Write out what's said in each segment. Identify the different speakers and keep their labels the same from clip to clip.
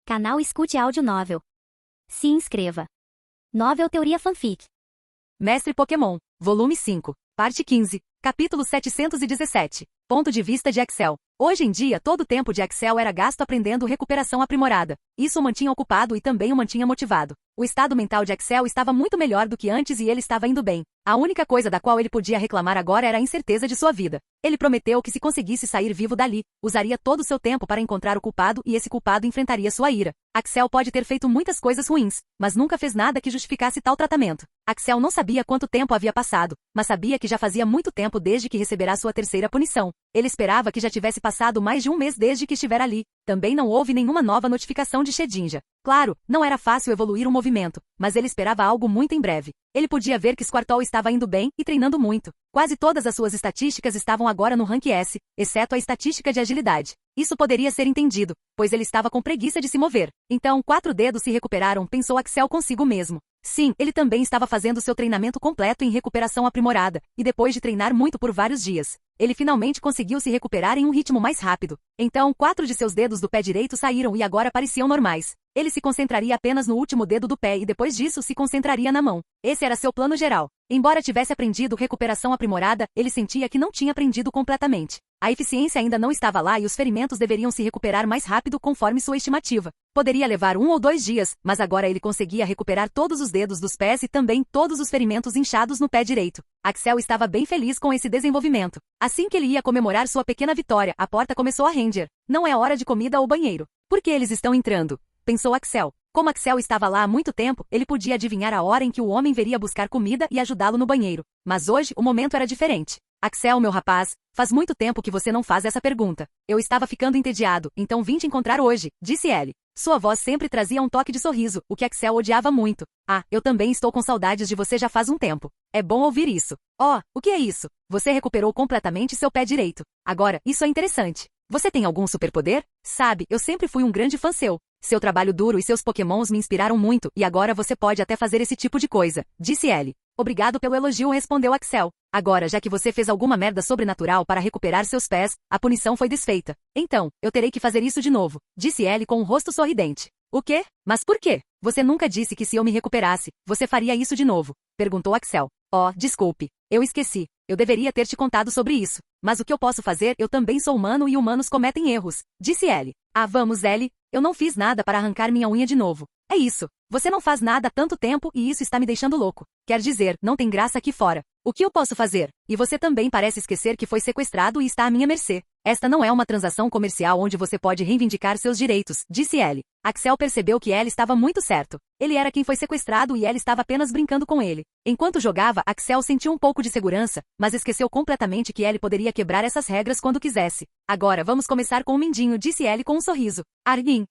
Speaker 1: Canal Escute Áudio Novel. Se inscreva. Novel Teoria Fanfic.
Speaker 2: Mestre Pokémon, Volume 5, Parte 15, Capítulo 717. Ponto de vista de Axel. Hoje em dia todo o tempo de Axel era gasto aprendendo recuperação aprimorada. Isso o mantinha ocupado e também o mantinha motivado. O estado mental de Axel estava muito melhor do que antes e ele estava indo bem. A única coisa da qual ele podia reclamar agora era a incerteza de sua vida. Ele prometeu que se conseguisse sair vivo dali, usaria todo o seu tempo para encontrar o culpado e esse culpado enfrentaria sua ira. Axel pode ter feito muitas coisas ruins, mas nunca fez nada que justificasse tal tratamento. Axel não sabia quanto tempo havia passado, mas sabia que já fazia muito tempo desde que receberá sua terceira punição. Ele esperava que já tivesse passado mais de um mês desde que estivera ali. Também não houve nenhuma nova notificação de Shedinja. Claro, não era fácil evoluir um movimento, mas ele esperava algo muito em breve. Ele podia ver que Squirtle estava indo bem e treinando muito. Quase todas as suas estatísticas estavam agora no rank S, exceto a estatística de agilidade. Isso poderia ser entendido, pois ele estava com preguiça de se mover. Então 4 dedos se recuperaram, pensou Axel consigo mesmo. Sim, ele também estava fazendo seu treinamento completo em recuperação aprimorada, e depois de treinar muito por vários dias, ele finalmente conseguiu se recuperar em um ritmo mais rápido. Então 4 de seus dedos do pé direito saíram e agora pareciam normais. Ele se concentraria apenas no último dedo do pé e depois disso se concentraria na mão. Esse era seu plano geral. Embora tivesse aprendido recuperação aprimorada, ele sentia que não tinha aprendido completamente. A eficiência ainda não estava lá e os ferimentos deveriam se recuperar mais rápido conforme sua estimativa. Poderia levar 1 ou 2 dias, mas agora ele conseguia recuperar todos os dedos dos pés e também todos os ferimentos inchados no pé direito. Axel estava bem feliz com esse desenvolvimento. Assim que ele ia comemorar sua pequena vitória, a porta começou a ranger. Não é hora de comida ou banheiro. Por que eles estão entrando? Pensou Axel. Como Axel estava lá há muito tempo, ele podia adivinhar a hora em que o homem viria buscar comida e ajudá-lo no banheiro. Mas hoje, o momento era diferente. Axel, meu rapaz, faz muito tempo que você não faz essa pergunta. Eu estava ficando entediado, então vim te encontrar hoje, disse ele. Sua voz sempre trazia um toque de sorriso, o que Axel odiava muito. Ah, eu também estou com saudades de você já faz um tempo. É bom ouvir isso. Oh, o que é isso? Você recuperou completamente seu pé direito. Agora, isso é interessante. Você tem algum superpoder? Sabe, eu sempre fui um grande fã seu. Seu trabalho duro e seus pokémons me inspiraram muito, e agora você pode até fazer esse tipo de coisa, disse ele. Obrigado pelo elogio, respondeu Axel. Agora, já que você fez alguma merda sobrenatural para recuperar seus pés, a punição foi desfeita. Então, eu terei que fazer isso de novo, disse ele com um rosto sorridente. O quê? Mas por quê? Você nunca disse que se eu me recuperasse, você faria isso de novo, perguntou Axel. Oh, desculpe. Eu esqueci. Eu deveria ter te contado sobre isso. Mas o que eu posso fazer? Eu também sou humano e humanos cometem erros, disse ele. Ah, vamos, Ellie. Eu não fiz nada para arrancar minha unha de novo. É isso. Você não faz nada há tanto tempo e isso está me deixando louco. Quer dizer, não tem graça aqui fora. O que eu posso fazer? E você também parece esquecer que foi sequestrado e está à minha mercê. Esta não é uma transação comercial onde você pode reivindicar seus direitos, disse ele. Axel percebeu que ele estava muito certo. Ele era quem foi sequestrado e ele estava apenas brincando com ele. Enquanto jogava, Axel sentiu um pouco de segurança, mas esqueceu completamente que ele poderia quebrar essas regras quando quisesse. Agora vamos começar com o Mindinho, disse ele com um sorriso. Argin.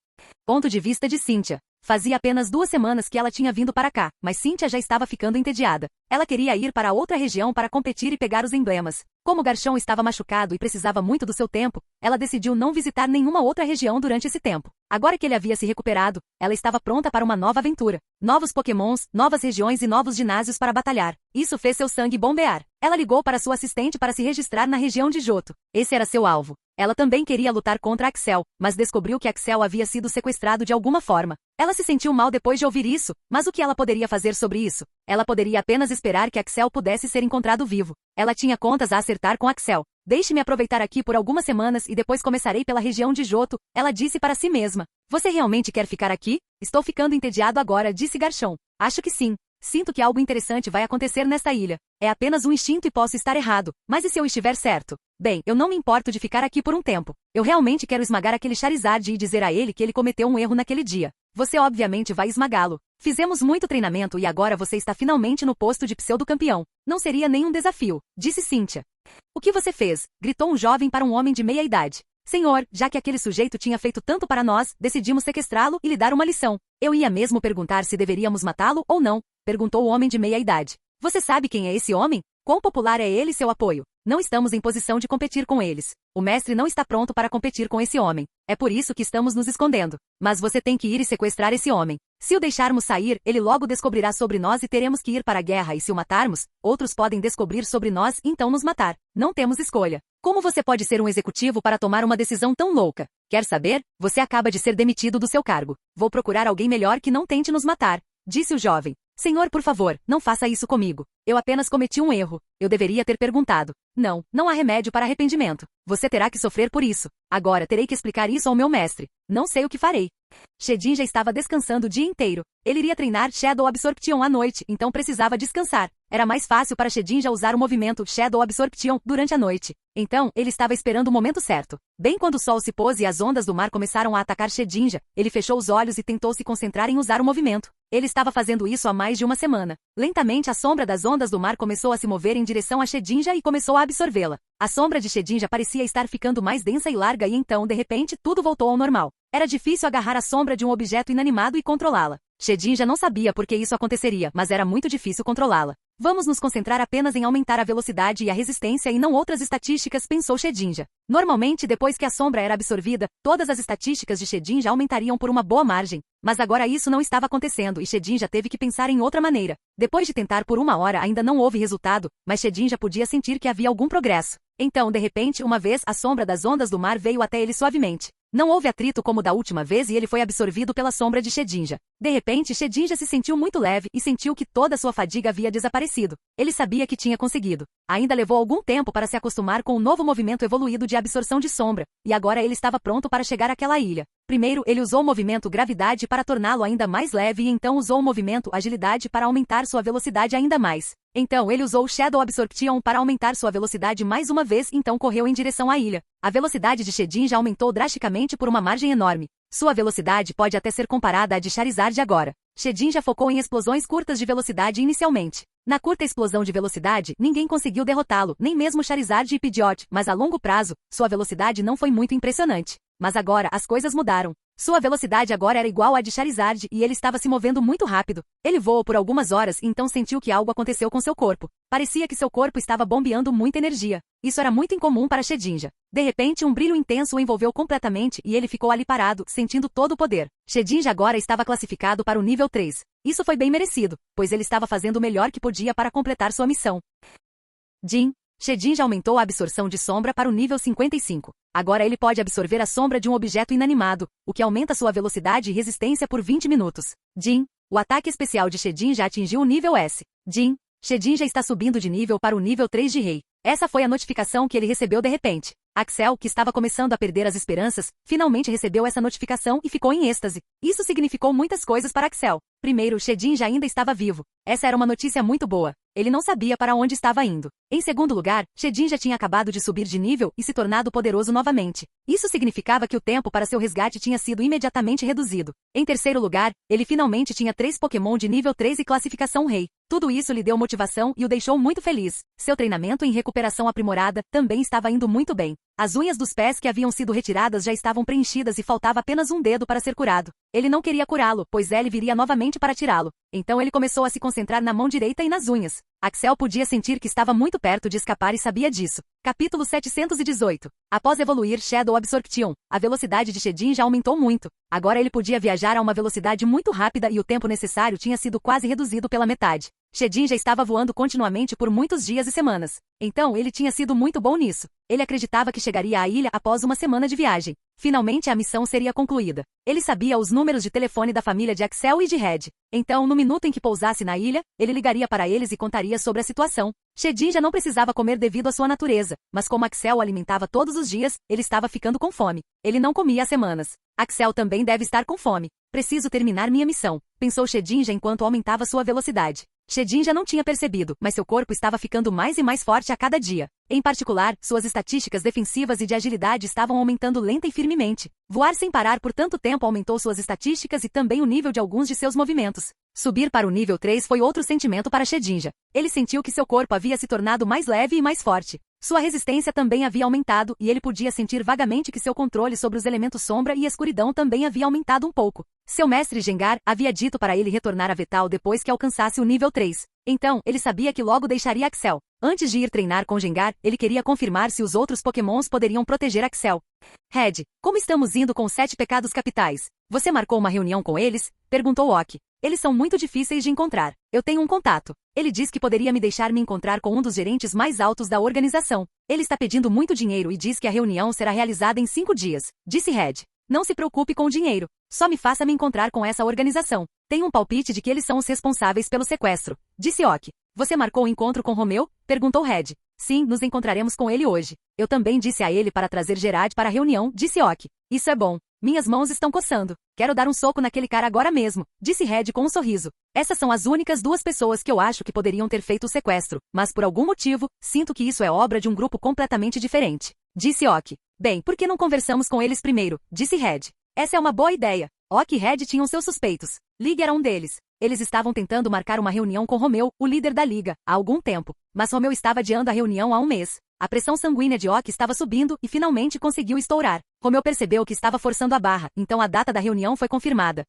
Speaker 2: Ponto de vista de Cynthia. Fazia apenas 2 semanas que ela tinha vindo para cá, mas Cynthia já estava ficando entediada. Ela queria ir para outra região para competir e pegar os emblemas. Como Garchomp estava machucado e precisava muito do seu tempo, ela decidiu não visitar nenhuma outra região durante esse tempo. Agora que ele havia se recuperado, ela estava pronta para uma nova aventura. Novos pokémons, novas regiões e novos ginásios para batalhar. Isso fez seu sangue bombear. Ela ligou para sua assistente para se registrar na região de Johto. Esse era seu alvo. Ela também queria lutar contra Axel, mas descobriu que Axel havia sido sequestrado de alguma forma. Ela se sentiu mal depois de ouvir isso, mas o que ela poderia fazer sobre isso? Ela poderia apenas esperar que Axel pudesse ser encontrado vivo. Ela tinha contas a acertar com Axel. Deixe-me aproveitar aqui por algumas semanas e depois começarei pela região de Johto, ela disse para si mesma. Você realmente quer ficar aqui? Estou ficando entediado agora, disse Garchomp. Acho que sim. Sinto que algo interessante vai acontecer nesta ilha. É apenas um instinto e posso estar errado. Mas e se eu estiver certo? Bem, eu não me importo de ficar aqui por um tempo. Eu realmente quero esmagar aquele Charizard e dizer a ele que ele cometeu um erro naquele dia. Você obviamente vai esmagá-lo. Fizemos muito treinamento e agora você está finalmente no posto de pseudo-campeão. Não seria nenhum desafio, disse Cynthia. O que você fez? Gritou um jovem para um homem de meia idade. Senhor, já que aquele sujeito tinha feito tanto para nós, decidimos sequestrá-lo e lhe dar uma lição. Eu ia mesmo perguntar se deveríamos matá-lo ou não, perguntou o homem de meia idade. Você sabe quem é esse homem? Quão popular é ele e seu apoio? Não estamos em posição de competir com eles. O mestre não está pronto para competir com esse homem. É por isso que estamos nos escondendo. Mas você tem que ir e sequestrar esse homem. Se o deixarmos sair, ele logo descobrirá sobre nós e teremos que ir para a guerra e se o matarmos, outros podem descobrir sobre nós e então nos matar. Não temos escolha. Como você pode ser um executivo para tomar uma decisão tão louca? Quer saber? Você acaba de ser demitido do seu cargo. Vou procurar alguém melhor que não tente nos matar, disse o jovem. Senhor, por favor, não faça isso comigo. Eu apenas cometi um erro. Eu deveria ter perguntado. Não, não há remédio para arrependimento. Você terá que sofrer por isso. Agora terei que explicar isso ao meu mestre. Não sei o que farei. Shedin já estava descansando o dia inteiro. Ele iria treinar Shadow Absorption à noite, então precisava descansar. Era mais fácil para Shedin já usar o movimento Shadow Absorption durante a noite. Então, ele estava esperando o momento certo. Bem quando o sol se pôs e as ondas do mar começaram a atacar Shedinja, ele fechou os olhos e tentou se concentrar em usar o movimento. Ele estava fazendo isso há mais de uma semana. Lentamente a sombra das ondas do mar começou a se mover em direção a Shedinja e começou a absorvê-la. A sombra de Shedinja parecia estar ficando mais densa e larga e então, de repente, tudo voltou ao normal. Era difícil agarrar a sombra de um objeto inanimado e controlá-la. Shedinja não sabia por que isso aconteceria, mas era muito difícil controlá-la. Vamos nos concentrar apenas em aumentar a velocidade e a resistência e não outras estatísticas, pensou Shedinja. Normalmente, depois que a sombra era absorvida, todas as estatísticas de Shedinja aumentariam por uma boa margem. Mas agora isso não estava acontecendo e Shedinja teve que pensar em outra maneira. Depois de tentar por uma hora ainda não houve resultado, mas Shedinja podia sentir que havia algum progresso. Então, de repente, uma vez, a sombra das ondas do mar veio até ele suavemente. Não houve atrito como da última vez e ele foi absorvido pela sombra de Shedinja. De repente, Shedinja se sentiu muito leve e sentiu que toda sua fadiga havia desaparecido. Ele sabia que tinha conseguido. Ainda levou algum tempo para se acostumar com o novo movimento evoluído de absorção de sombra, e agora ele estava pronto para chegar àquela ilha. Primeiro, ele usou o movimento gravidade para torná-lo ainda mais leve e então usou o movimento agilidade para aumentar sua velocidade ainda mais. Então ele usou o Shadow Absorption para aumentar sua velocidade mais uma vez e então correu em direção à ilha. A velocidade de Shedinja aumentou drasticamente por uma margem enorme. Sua velocidade pode até ser comparada à de Charizard agora. Shedinja focou em explosões curtas de velocidade inicialmente. Na curta explosão de velocidade, ninguém conseguiu derrotá-lo, nem mesmo Charizard e Pidgeot, mas a longo prazo, sua velocidade não foi muito impressionante. Mas agora, as coisas mudaram. Sua velocidade agora era igual à de Charizard e ele estava se movendo muito rápido. Ele voou por algumas horas e então sentiu que algo aconteceu com seu corpo. Parecia que seu corpo estava bombeando muita energia. Isso era muito incomum para Shedinja. De repente, um brilho intenso o envolveu completamente e ele ficou ali parado, sentindo todo o poder. Shedinja agora estava classificado para o nível 3. Isso foi bem merecido, pois ele estava fazendo o melhor que podia para completar sua missão. Shedinja aumentou a absorção de sombra para o nível 55. Agora ele pode absorver a sombra de um objeto inanimado, o que aumenta sua velocidade e resistência por 20 minutos. O ataque especial de Shedinja atingiu o nível S. Shedinja está subindo de nível para o nível 3 de rei. Essa foi a notificação que ele recebeu de repente. Axel, que estava começando a perder as esperanças, finalmente recebeu essa notificação e ficou em êxtase. Isso significou muitas coisas para Axel. Primeiro, Shedinja ainda estava vivo. Essa era uma notícia muito boa. Ele não sabia para onde estava indo. Em segundo lugar, Shedinja tinha acabado de subir de nível e se tornado poderoso novamente. Isso significava que o tempo para seu resgate tinha sido imediatamente reduzido. Em terceiro lugar, ele finalmente tinha 3 Pokémon de nível 3 e classificação rei. Tudo isso lhe deu motivação e o deixou muito feliz. Seu treinamento em recuperação aprimorada também estava indo muito bem. As unhas dos pés que haviam sido retiradas já estavam preenchidas e faltava apenas um dedo para ser curado. Ele não queria curá-lo, pois ele viria novamente para tirá-lo. Então ele começou a se concentrar na mão direita e nas unhas. Axel podia sentir que estava muito perto de escapar e sabia disso. Capítulo 718. Após evoluir Shadow Absorption, a velocidade de Shedinja aumentou muito. Agora ele podia viajar a uma velocidade muito rápida e o tempo necessário tinha sido quase reduzido pela metade. Shedinja estava voando continuamente por muitos dias e semanas. Então ele tinha sido muito bom nisso. Ele acreditava que chegaria à ilha após uma semana de viagem. Finalmente a missão seria concluída. Ele sabia os números de telefone da família de Axel e de Red. Então, no minuto em que pousasse na ilha, ele ligaria para eles e contaria sobre a situação. Shedinja não precisava comer devido à sua natureza, mas como Axel o alimentava todos os dias, ele estava ficando com fome. Ele não comia há semanas. Axel também deve estar com fome. Preciso terminar minha missão, pensou Shedinja enquanto aumentava sua velocidade. Shedinja não tinha percebido, mas seu corpo estava ficando mais e mais forte a cada dia. Em particular, suas estatísticas defensivas e de agilidade estavam aumentando lenta e firmemente. Voar sem parar por tanto tempo aumentou suas estatísticas e também o nível de alguns de seus movimentos. Subir para o nível 3 foi outro sentimento para Shedinja. Ele sentiu que seu corpo havia se tornado mais leve e mais forte. Sua resistência também havia aumentado e ele podia sentir vagamente que seu controle sobre os elementos sombra e escuridão também havia aumentado um pouco. Seu mestre Gengar havia dito para ele retornar a Vetal depois que alcançasse o nível 3. Então, ele sabia que logo deixaria Axel. Antes de ir treinar com Gengar, ele queria confirmar se os outros Pokémons poderiam proteger Axel. Red, como estamos indo com os 7 pecados capitais? Você marcou uma reunião com eles? Perguntou Ok. Eles são muito difíceis de encontrar. Eu tenho um contato. Ele diz que poderia me deixar me encontrar com um dos gerentes mais altos da organização. Ele está pedindo muito dinheiro e diz que a reunião será realizada em 5 dias. Disse Red. Não se preocupe com o dinheiro. Só me faça me encontrar com essa organização. Tenho um palpite de que eles são os responsáveis pelo sequestro. Disse Ok. Você marcou o encontro com Romeu? Perguntou Red. Sim, nos encontraremos com ele hoje. Eu também disse a ele para trazer Gerard para a reunião, disse Ok. Isso é bom. Minhas mãos estão coçando. Quero dar um soco naquele cara agora mesmo, disse Red com um sorriso. Essas são as únicas 2 pessoas que eu acho que poderiam ter feito o sequestro, mas por algum motivo, sinto que isso é obra de um grupo completamente diferente. Disse Ok. Bem, por que não conversamos com eles primeiro? Disse Red. Essa é uma boa ideia. Ok e Red tinham seus suspeitos. Lig era um deles. Eles estavam tentando marcar uma reunião com Romeu, o líder da liga, há algum tempo. Mas Romeu estava adiando a reunião há um mês. A pressão sanguínea de Ok estava subindo e finalmente conseguiu estourar. Romeu percebeu que estava forçando a barra, então a data da reunião foi confirmada.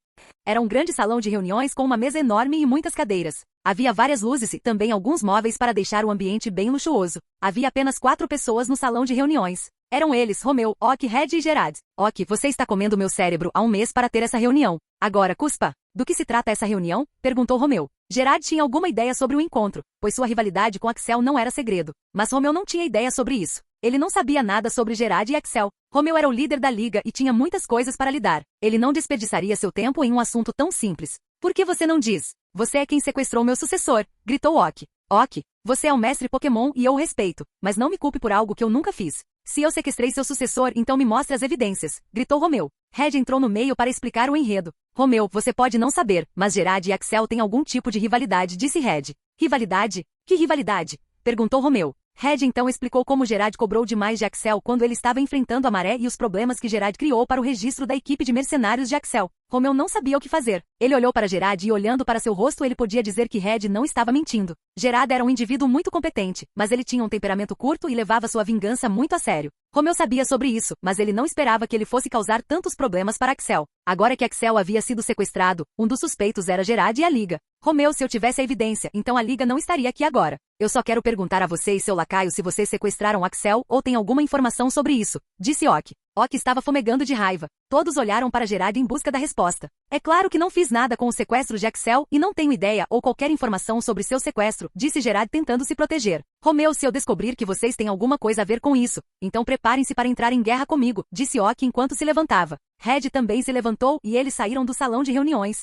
Speaker 2: Era um grande salão de reuniões com uma mesa enorme e muitas cadeiras. Havia várias luzes e também alguns móveis para deixar o ambiente bem luxuoso. Havia apenas 4 pessoas no salão de reuniões. Eram eles, Romeu, Ok, Red e Gerard. Ok, você está comendo meu cérebro há um mês para ter essa reunião. Agora, cuspa. Do que se trata essa reunião? Perguntou Romeu. Gerard tinha alguma ideia sobre o encontro, pois sua rivalidade com Axel não era segredo. Mas Romeu não tinha ideia sobre isso. Ele não sabia nada sobre Gerard e Axel. Romeu era o líder da liga e tinha muitas coisas para lidar. Ele não desperdiçaria seu tempo em um assunto tão simples. Por que você não diz? Você é quem sequestrou meu sucessor, gritou Ok. Ok, você é o mestre Pokémon e eu o respeito, mas não me culpe por algo que eu nunca fiz. Se eu sequestrei seu sucessor, então me mostre as evidências, gritou Romeu. Red entrou no meio para explicar o enredo. Romeu, você pode não saber, mas Gerard e Axel têm algum tipo de rivalidade, disse Red. Rivalidade? Que rivalidade? Perguntou Romeu. Red então explicou como Gerard cobrou demais de Axel quando ele estava enfrentando a maré e os problemas que Gerard criou para o registro da equipe de mercenários de Axel. Romeu não sabia o que fazer. Ele olhou para Gerard e olhando para seu rosto ele podia dizer que Red não estava mentindo. Gerard era um indivíduo muito competente, mas ele tinha um temperamento curto e levava sua vingança muito a sério. Romeu sabia sobre isso, mas ele não esperava que ele fosse causar tantos problemas para Axel. Agora que Axel havia sido sequestrado, um dos suspeitos era Gerard e a Liga. Romeu, se eu tivesse a evidência, então a Liga não estaria aqui agora. Eu só quero perguntar a você e seu lacaio se vocês sequestraram Axel ou tem alguma informação sobre isso, disse Ok. Ok estava fumegando de raiva. Todos olharam para Gerard em busca da resposta. É claro que não fiz nada com o sequestro de Axel e não tenho ideia ou qualquer informação sobre seu sequestro, disse Gerard tentando se proteger. Romeu, se eu descobrir que vocês têm alguma coisa a ver com isso, então preparem-se para entrar em guerra comigo, disse Ok enquanto se levantava. Red também se levantou e eles saíram do salão de reuniões.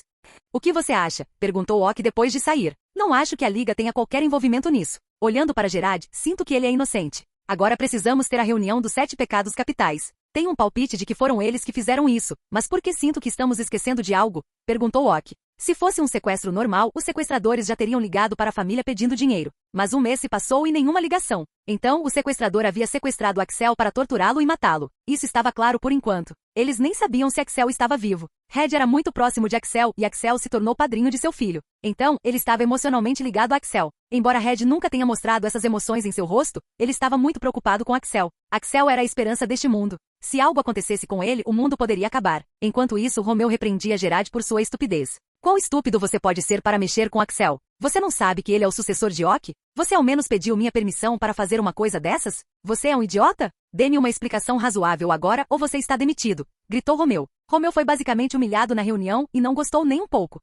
Speaker 2: O que você acha? Perguntou Ok depois de sair. Não acho que a Liga tenha qualquer envolvimento nisso. Olhando para Gerard, sinto que ele é inocente. Agora precisamos ter a reunião dos 7 pecados capitais. Tenho um palpite de que foram eles que fizeram isso, mas por que sinto que estamos esquecendo de algo? Perguntou Ok. Se fosse um sequestro normal, os sequestradores já teriam ligado para a família pedindo dinheiro. Mas um mês se passou e nenhuma ligação. Então, o sequestrador havia sequestrado Axel para torturá-lo e matá-lo. Isso estava claro por enquanto. Eles nem sabiam se Axel estava vivo. Red era muito próximo de Axel e Axel se tornou padrinho de seu filho. Então, ele estava emocionalmente ligado a Axel. Embora Red nunca tenha mostrado essas emoções em seu rosto, ele estava muito preocupado com Axel. Axel era a esperança deste mundo. Se algo acontecesse com ele, o mundo poderia acabar. Enquanto isso, Romeu repreendia Gerard por sua estupidez. Quão estúpido você pode ser para mexer com Axel? Você não sabe que ele é o sucessor de Ok? Você ao menos pediu minha permissão para fazer uma coisa dessas? Você é um idiota? Dê-me uma explicação razoável agora ou você está demitido, gritou Romeu. Romeu foi basicamente humilhado na reunião e não gostou nem um pouco.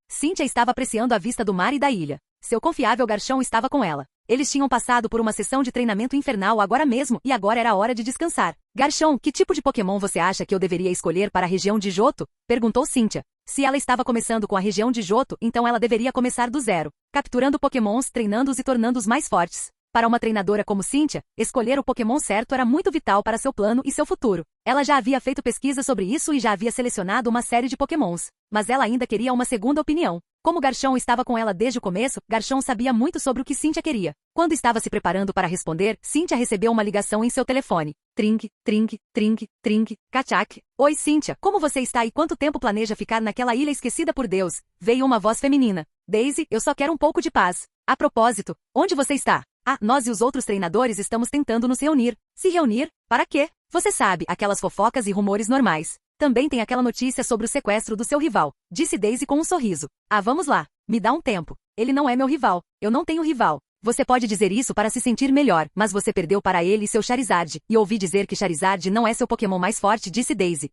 Speaker 2: Cynthia estava apreciando a vista do mar e da ilha. Seu confiável Garchomp estava com ela. Eles tinham passado por uma sessão de treinamento infernal agora mesmo e agora era a hora de descansar. Garchomp, que tipo de Pokémon você acha que eu deveria escolher para a região de Johto? Perguntou Cynthia. Se ela estava começando com a região de Johto, então ela deveria começar do zero, capturando Pokémons, treinando-os e tornando-os mais fortes. Para uma treinadora como Cynthia, escolher o Pokémon certo era muito vital para seu plano e seu futuro. Ela já havia feito pesquisa sobre isso e já havia selecionado uma série de Pokémons. Mas ela ainda queria uma segunda opinião. Como Garchomp estava com ela desde o começo, Garchomp sabia muito sobre o que Cynthia queria. Quando estava se preparando para responder, Cynthia recebeu uma ligação em seu telefone. Tring, tring, tring, tring, kachak. Oi Cynthia, como você está e quanto tempo planeja ficar naquela ilha esquecida por Deus? Veio uma voz feminina. Daisy, eu só quero um pouco de paz. A propósito, onde você está? Ah, nós e os outros treinadores estamos tentando nos reunir. Se reunir? Para quê? Você sabe, aquelas fofocas e rumores normais. Também tem aquela notícia sobre o sequestro do seu rival, disse Daisy com um sorriso. Ah, vamos lá. Me dá um tempo. Ele não é meu rival. Eu não tenho rival. Você pode dizer isso para se sentir melhor, mas você perdeu para ele seu Charizard, e ouvi dizer que Charizard não é seu Pokémon mais forte, disse Daisy.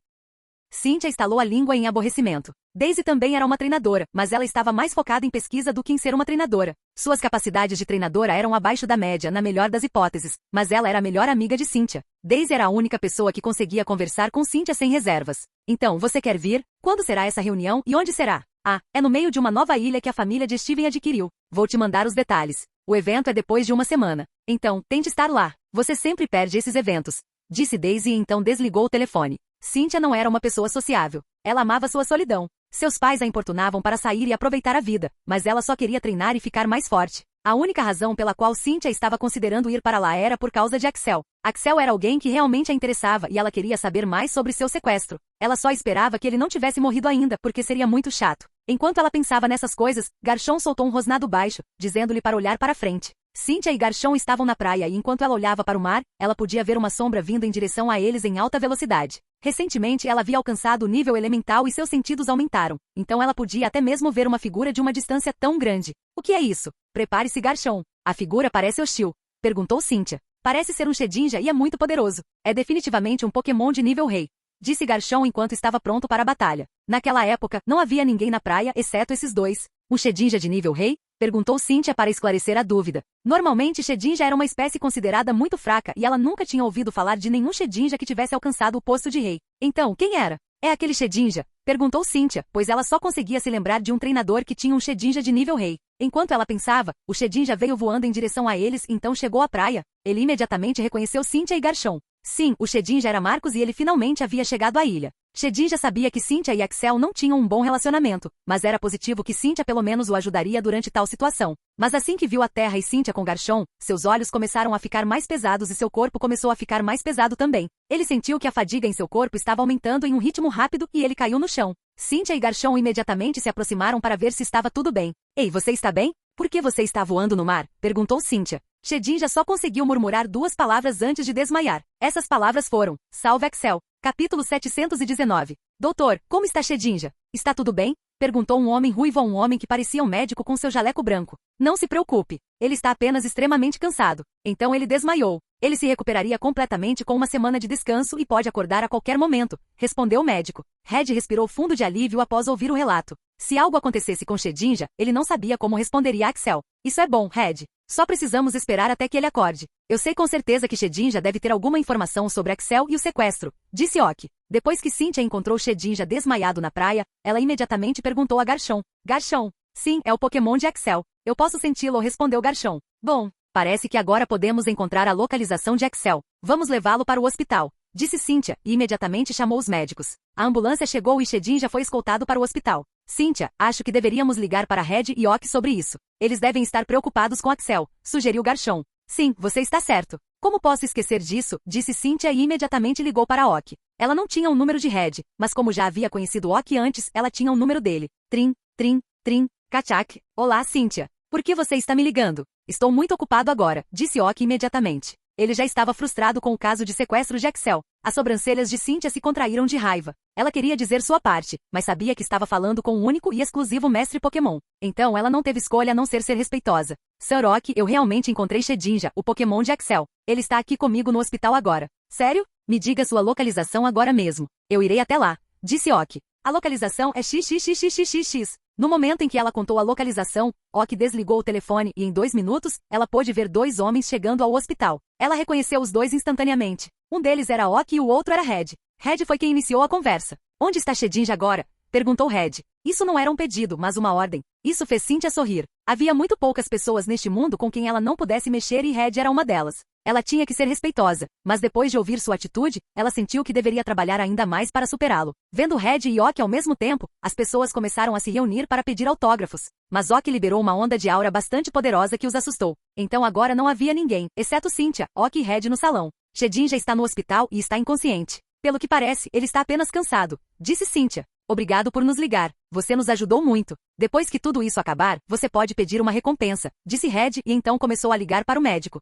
Speaker 2: Cynthia estalou a língua em aborrecimento. Daisy também era uma treinadora, mas ela estava mais focada em pesquisa do que em ser uma treinadora. Suas capacidades de treinadora eram abaixo da média, na melhor das hipóteses, mas ela era a melhor amiga de Cynthia. Daisy era a única pessoa que conseguia conversar com Cynthia sem reservas. Então, você quer vir? Quando será essa reunião e onde será? Ah, é no meio de uma nova ilha que a família de Steven adquiriu. Vou te mandar os detalhes. O evento é depois de uma semana. Então, tente estar lá. Você sempre perde esses eventos. Disse Daisy e então desligou o telefone. Cynthia não era uma pessoa sociável. Ela amava sua solidão. Seus pais a importunavam para sair e aproveitar a vida, mas ela só queria treinar e ficar mais forte. A única razão pela qual Cynthia estava considerando ir para lá era por causa de Axel. Axel era alguém que realmente a interessava e ela queria saber mais sobre seu sequestro. Ela só esperava que ele não tivesse morrido ainda, porque seria muito chato. Enquanto ela pensava nessas coisas, Garchomp soltou um rosnado baixo, dizendo-lhe para olhar para frente. Cynthia e Garchomp estavam na praia e enquanto ela olhava para o mar, ela podia ver uma sombra vindo em direção a eles em alta velocidade. Recentemente ela havia alcançado o nível elemental e seus sentidos aumentaram, então ela podia até mesmo ver uma figura de uma distância tão grande. O que é isso? Prepare-se, Garchomp. A figura parece hostil. Perguntou Cynthia. Parece ser um Shedinja e é muito poderoso. É definitivamente um Pokémon de nível rei. Disse Garchomp enquanto estava pronto para a batalha. Naquela época, não havia ninguém na praia exceto esses dois. Um Shedinja de nível rei? Perguntou Cynthia para esclarecer a dúvida. Normalmente Shedinja era uma espécie considerada muito fraca e ela nunca tinha ouvido falar de nenhum Shedinja que tivesse alcançado o posto de rei. Então, quem era? É aquele Shedinja? Perguntou Cynthia, pois ela só conseguia se lembrar de um treinador que tinha um Shedinja de nível rei. Enquanto ela pensava, o Shedinja veio voando em direção a eles e então chegou à praia. Ele imediatamente reconheceu Cynthia e Garchomp. Sim, o Shedinja era Marcos e ele finalmente havia chegado à ilha. Shedinja sabia que Cynthia e Axel não tinham um bom relacionamento, mas era positivo que Cynthia pelo menos o ajudaria durante tal situação. Mas assim que viu a Terra e Cynthia com Garchomp, seus olhos começaram a ficar mais pesados e seu corpo começou a ficar mais pesado também. Ele sentiu que a fadiga em seu corpo estava aumentando em um ritmo rápido e ele caiu no chão. Cynthia e Garchomp imediatamente se aproximaram para ver se estava tudo bem. Ei, você está bem? Por que você está voando no mar? Perguntou Cynthia. Shedinja só conseguiu murmurar 2 palavras antes de desmaiar. Essas palavras foram: Salve Axel. Capítulo 719. Doutor, como está Shedinja? Está tudo bem? Perguntou um homem ruivo a um homem que parecia um médico com seu jaleco branco. Não se preocupe. Ele está apenas extremamente cansado. Então ele desmaiou. Ele se recuperaria completamente com uma semana de descanso e pode acordar a qualquer momento, respondeu o médico. Red respirou fundo de alívio após ouvir o relato. Se algo acontecesse com Shedinja, ele não sabia como responderia a Axel. Isso é bom, Red. Só precisamos esperar até que ele acorde. Eu sei com certeza que Shedinja deve ter alguma informação sobre Axel e o sequestro, disse Ok. Depois que Cynthia encontrou Shedinja desmaiado na praia, ela imediatamente perguntou a Garchomp. Garchomp. Sim, é o Pokémon de Axel. Eu posso senti-lo, respondeu Garchomp. Bom, parece que agora podemos encontrar a localização de Axel. Vamos levá-lo para o hospital, disse Cynthia, e imediatamente chamou os médicos. A ambulância chegou e Shedinja foi escoltado para o hospital. Cynthia, acho que deveríamos ligar para Red e Ok sobre isso. Eles devem estar preocupados com Axel, sugeriu Garchomp. Sim, você está certo. Como posso esquecer disso? Disse Cynthia e imediatamente ligou para Ok. Ela não tinha o número de Red, mas como já havia conhecido Ok antes, ela tinha o número dele. Trim, trim, trim, Kachak. Olá, Cynthia. Por que você está me ligando? Estou muito ocupado agora, disse Ok imediatamente. Ele já estava frustrado com o caso de sequestro de Axel. As sobrancelhas de Cynthia se contraíram de raiva. Ela queria dizer sua parte, mas sabia que estava falando com o único e exclusivo mestre Pokémon. Então ela não teve escolha a não ser respeitosa. Sir Ok, eu realmente encontrei Shedinja, o Pokémon de Axel. Ele está aqui comigo no hospital agora. Sério? Me diga sua localização agora mesmo. Eu irei até lá, disse Ok. A localização é XXXXXX. No momento em que ela contou a localização, Ok desligou o telefone e em 2 minutos, ela pôde ver 2 homens chegando ao hospital. Ela reconheceu os 2 instantaneamente. Um deles era Ok e o outro era Red. Red foi quem iniciou a conversa. Onde está Shedinja agora? Perguntou Red. Isso não era um pedido, mas uma ordem. Isso fez Cynthia sorrir. Havia muito poucas pessoas neste mundo com quem ela não pudesse mexer e Red era uma delas. Ela tinha que ser respeitosa, mas depois de ouvir sua atitude, ela sentiu que deveria trabalhar ainda mais para superá-lo. Vendo Red e Ok ao mesmo tempo, as pessoas começaram a se reunir para pedir autógrafos. Mas Ok liberou uma onda de aura bastante poderosa que os assustou. Então agora não havia ninguém, exceto Cynthia, Ok e Red no salão. Shedinja está no hospital e está inconsciente. Pelo que parece, ele está apenas cansado, disse Cynthia. Obrigado por nos ligar. Você nos ajudou muito. Depois que tudo isso acabar, você pode pedir uma recompensa, disse Red e então começou a ligar para o médico.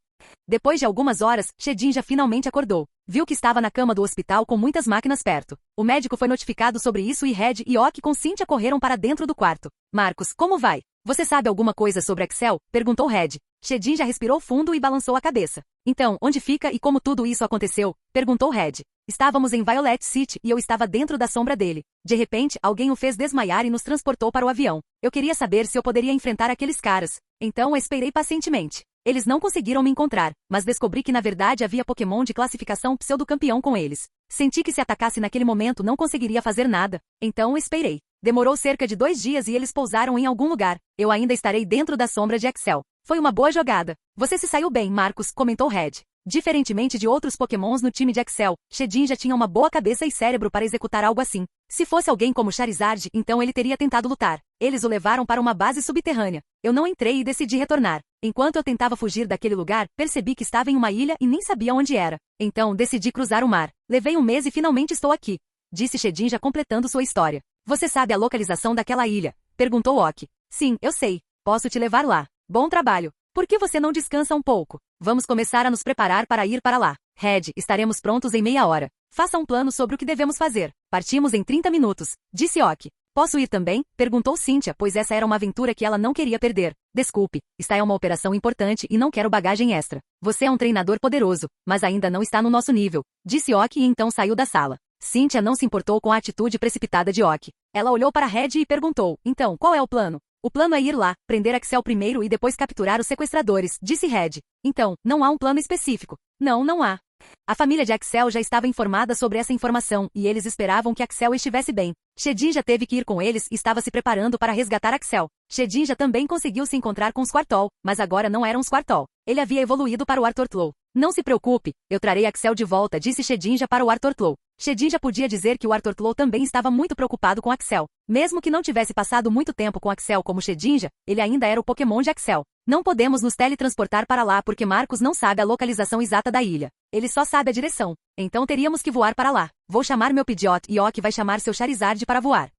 Speaker 2: Depois de algumas horas, Shedinja finalmente acordou. Viu que estava na cama do hospital com muitas máquinas perto. O médico foi notificado sobre isso e Red e Ok com Cynthia correram para dentro do quarto. Marcos, como vai? Você sabe alguma coisa sobre Excel? Perguntou Red. Shedin já respirou fundo e balançou a cabeça. Então, onde fica e como tudo isso aconteceu? Perguntou Red. Estávamos em Violet City e eu estava dentro da sombra dele. De repente, alguém o fez desmaiar e nos transportou para o avião. Eu queria saber se eu poderia enfrentar aqueles caras. Então, esperei pacientemente. Eles não conseguiram me encontrar, mas descobri que na verdade havia Pokémon de classificação pseudo-campeão com eles. Senti que se atacasse naquele momento não conseguiria fazer nada. Então, esperei. Demorou cerca de 2 dias e eles pousaram em algum lugar. Eu ainda estarei dentro da sombra de Excel. Foi uma boa jogada. Você se saiu bem, Marcus, comentou Red. Diferentemente de outros Pokémons no time de Excel, Shedin já tinha uma boa cabeça e cérebro para executar algo assim. Se fosse alguém como Charizard, então ele teria tentado lutar. Eles o levaram para uma base subterrânea. Eu não entrei e decidi retornar. Enquanto eu tentava fugir daquele lugar, percebi que estava em uma ilha e nem sabia onde era. Então, decidi cruzar o mar. Levei 1 mês e finalmente estou aqui. Disse Shedin já completando sua história. Você sabe a localização daquela ilha? Perguntou Ok. Sim, eu sei. Posso te levar lá. Bom trabalho. Por que você não descansa um pouco? Vamos começar a nos preparar para ir para lá. Red, estaremos prontos em meia hora. Faça um plano sobre o que devemos fazer. Partimos em 30 minutos. Disse Ok. Posso ir também? Perguntou Cynthia, pois essa era uma aventura que ela não queria perder. Desculpe, esta é uma operação importante e não quero bagagem extra. Você é um treinador poderoso, mas ainda não está no nosso nível. Disse Ok e então saiu da sala. Cynthia não se importou com a atitude precipitada de Ok. Ela olhou para Red e perguntou, então, qual é o plano? O plano é ir lá, prender Axel primeiro e depois capturar os sequestradores, disse Red. Então, não há um plano específico. Não, não há. A família de Axel já estava informada sobre essa informação e eles esperavam que Axel estivesse bem. Shedin já teve que ir com eles e estava se preparando para resgatar Axel. Shedin já também conseguiu se encontrar com os Squirtle, mas agora não eram os Squirtle. Ele havia evoluído para o Artortlow. Não se preocupe, eu trarei Axel de volta, disse Shedin já para o Artortlow. Shedin já podia dizer que o Artortlow também estava muito preocupado com Axel. Mesmo que não tivesse passado muito tempo com Axel como Shedinja, ele ainda era o Pokémon de Axel. Não podemos nos teletransportar para lá porque Marcus não sabe a localização exata da ilha. Ele só sabe a direção. Então teríamos que voar para lá. Vou chamar meu Pidgeot e Ok vai chamar seu Charizard para voar.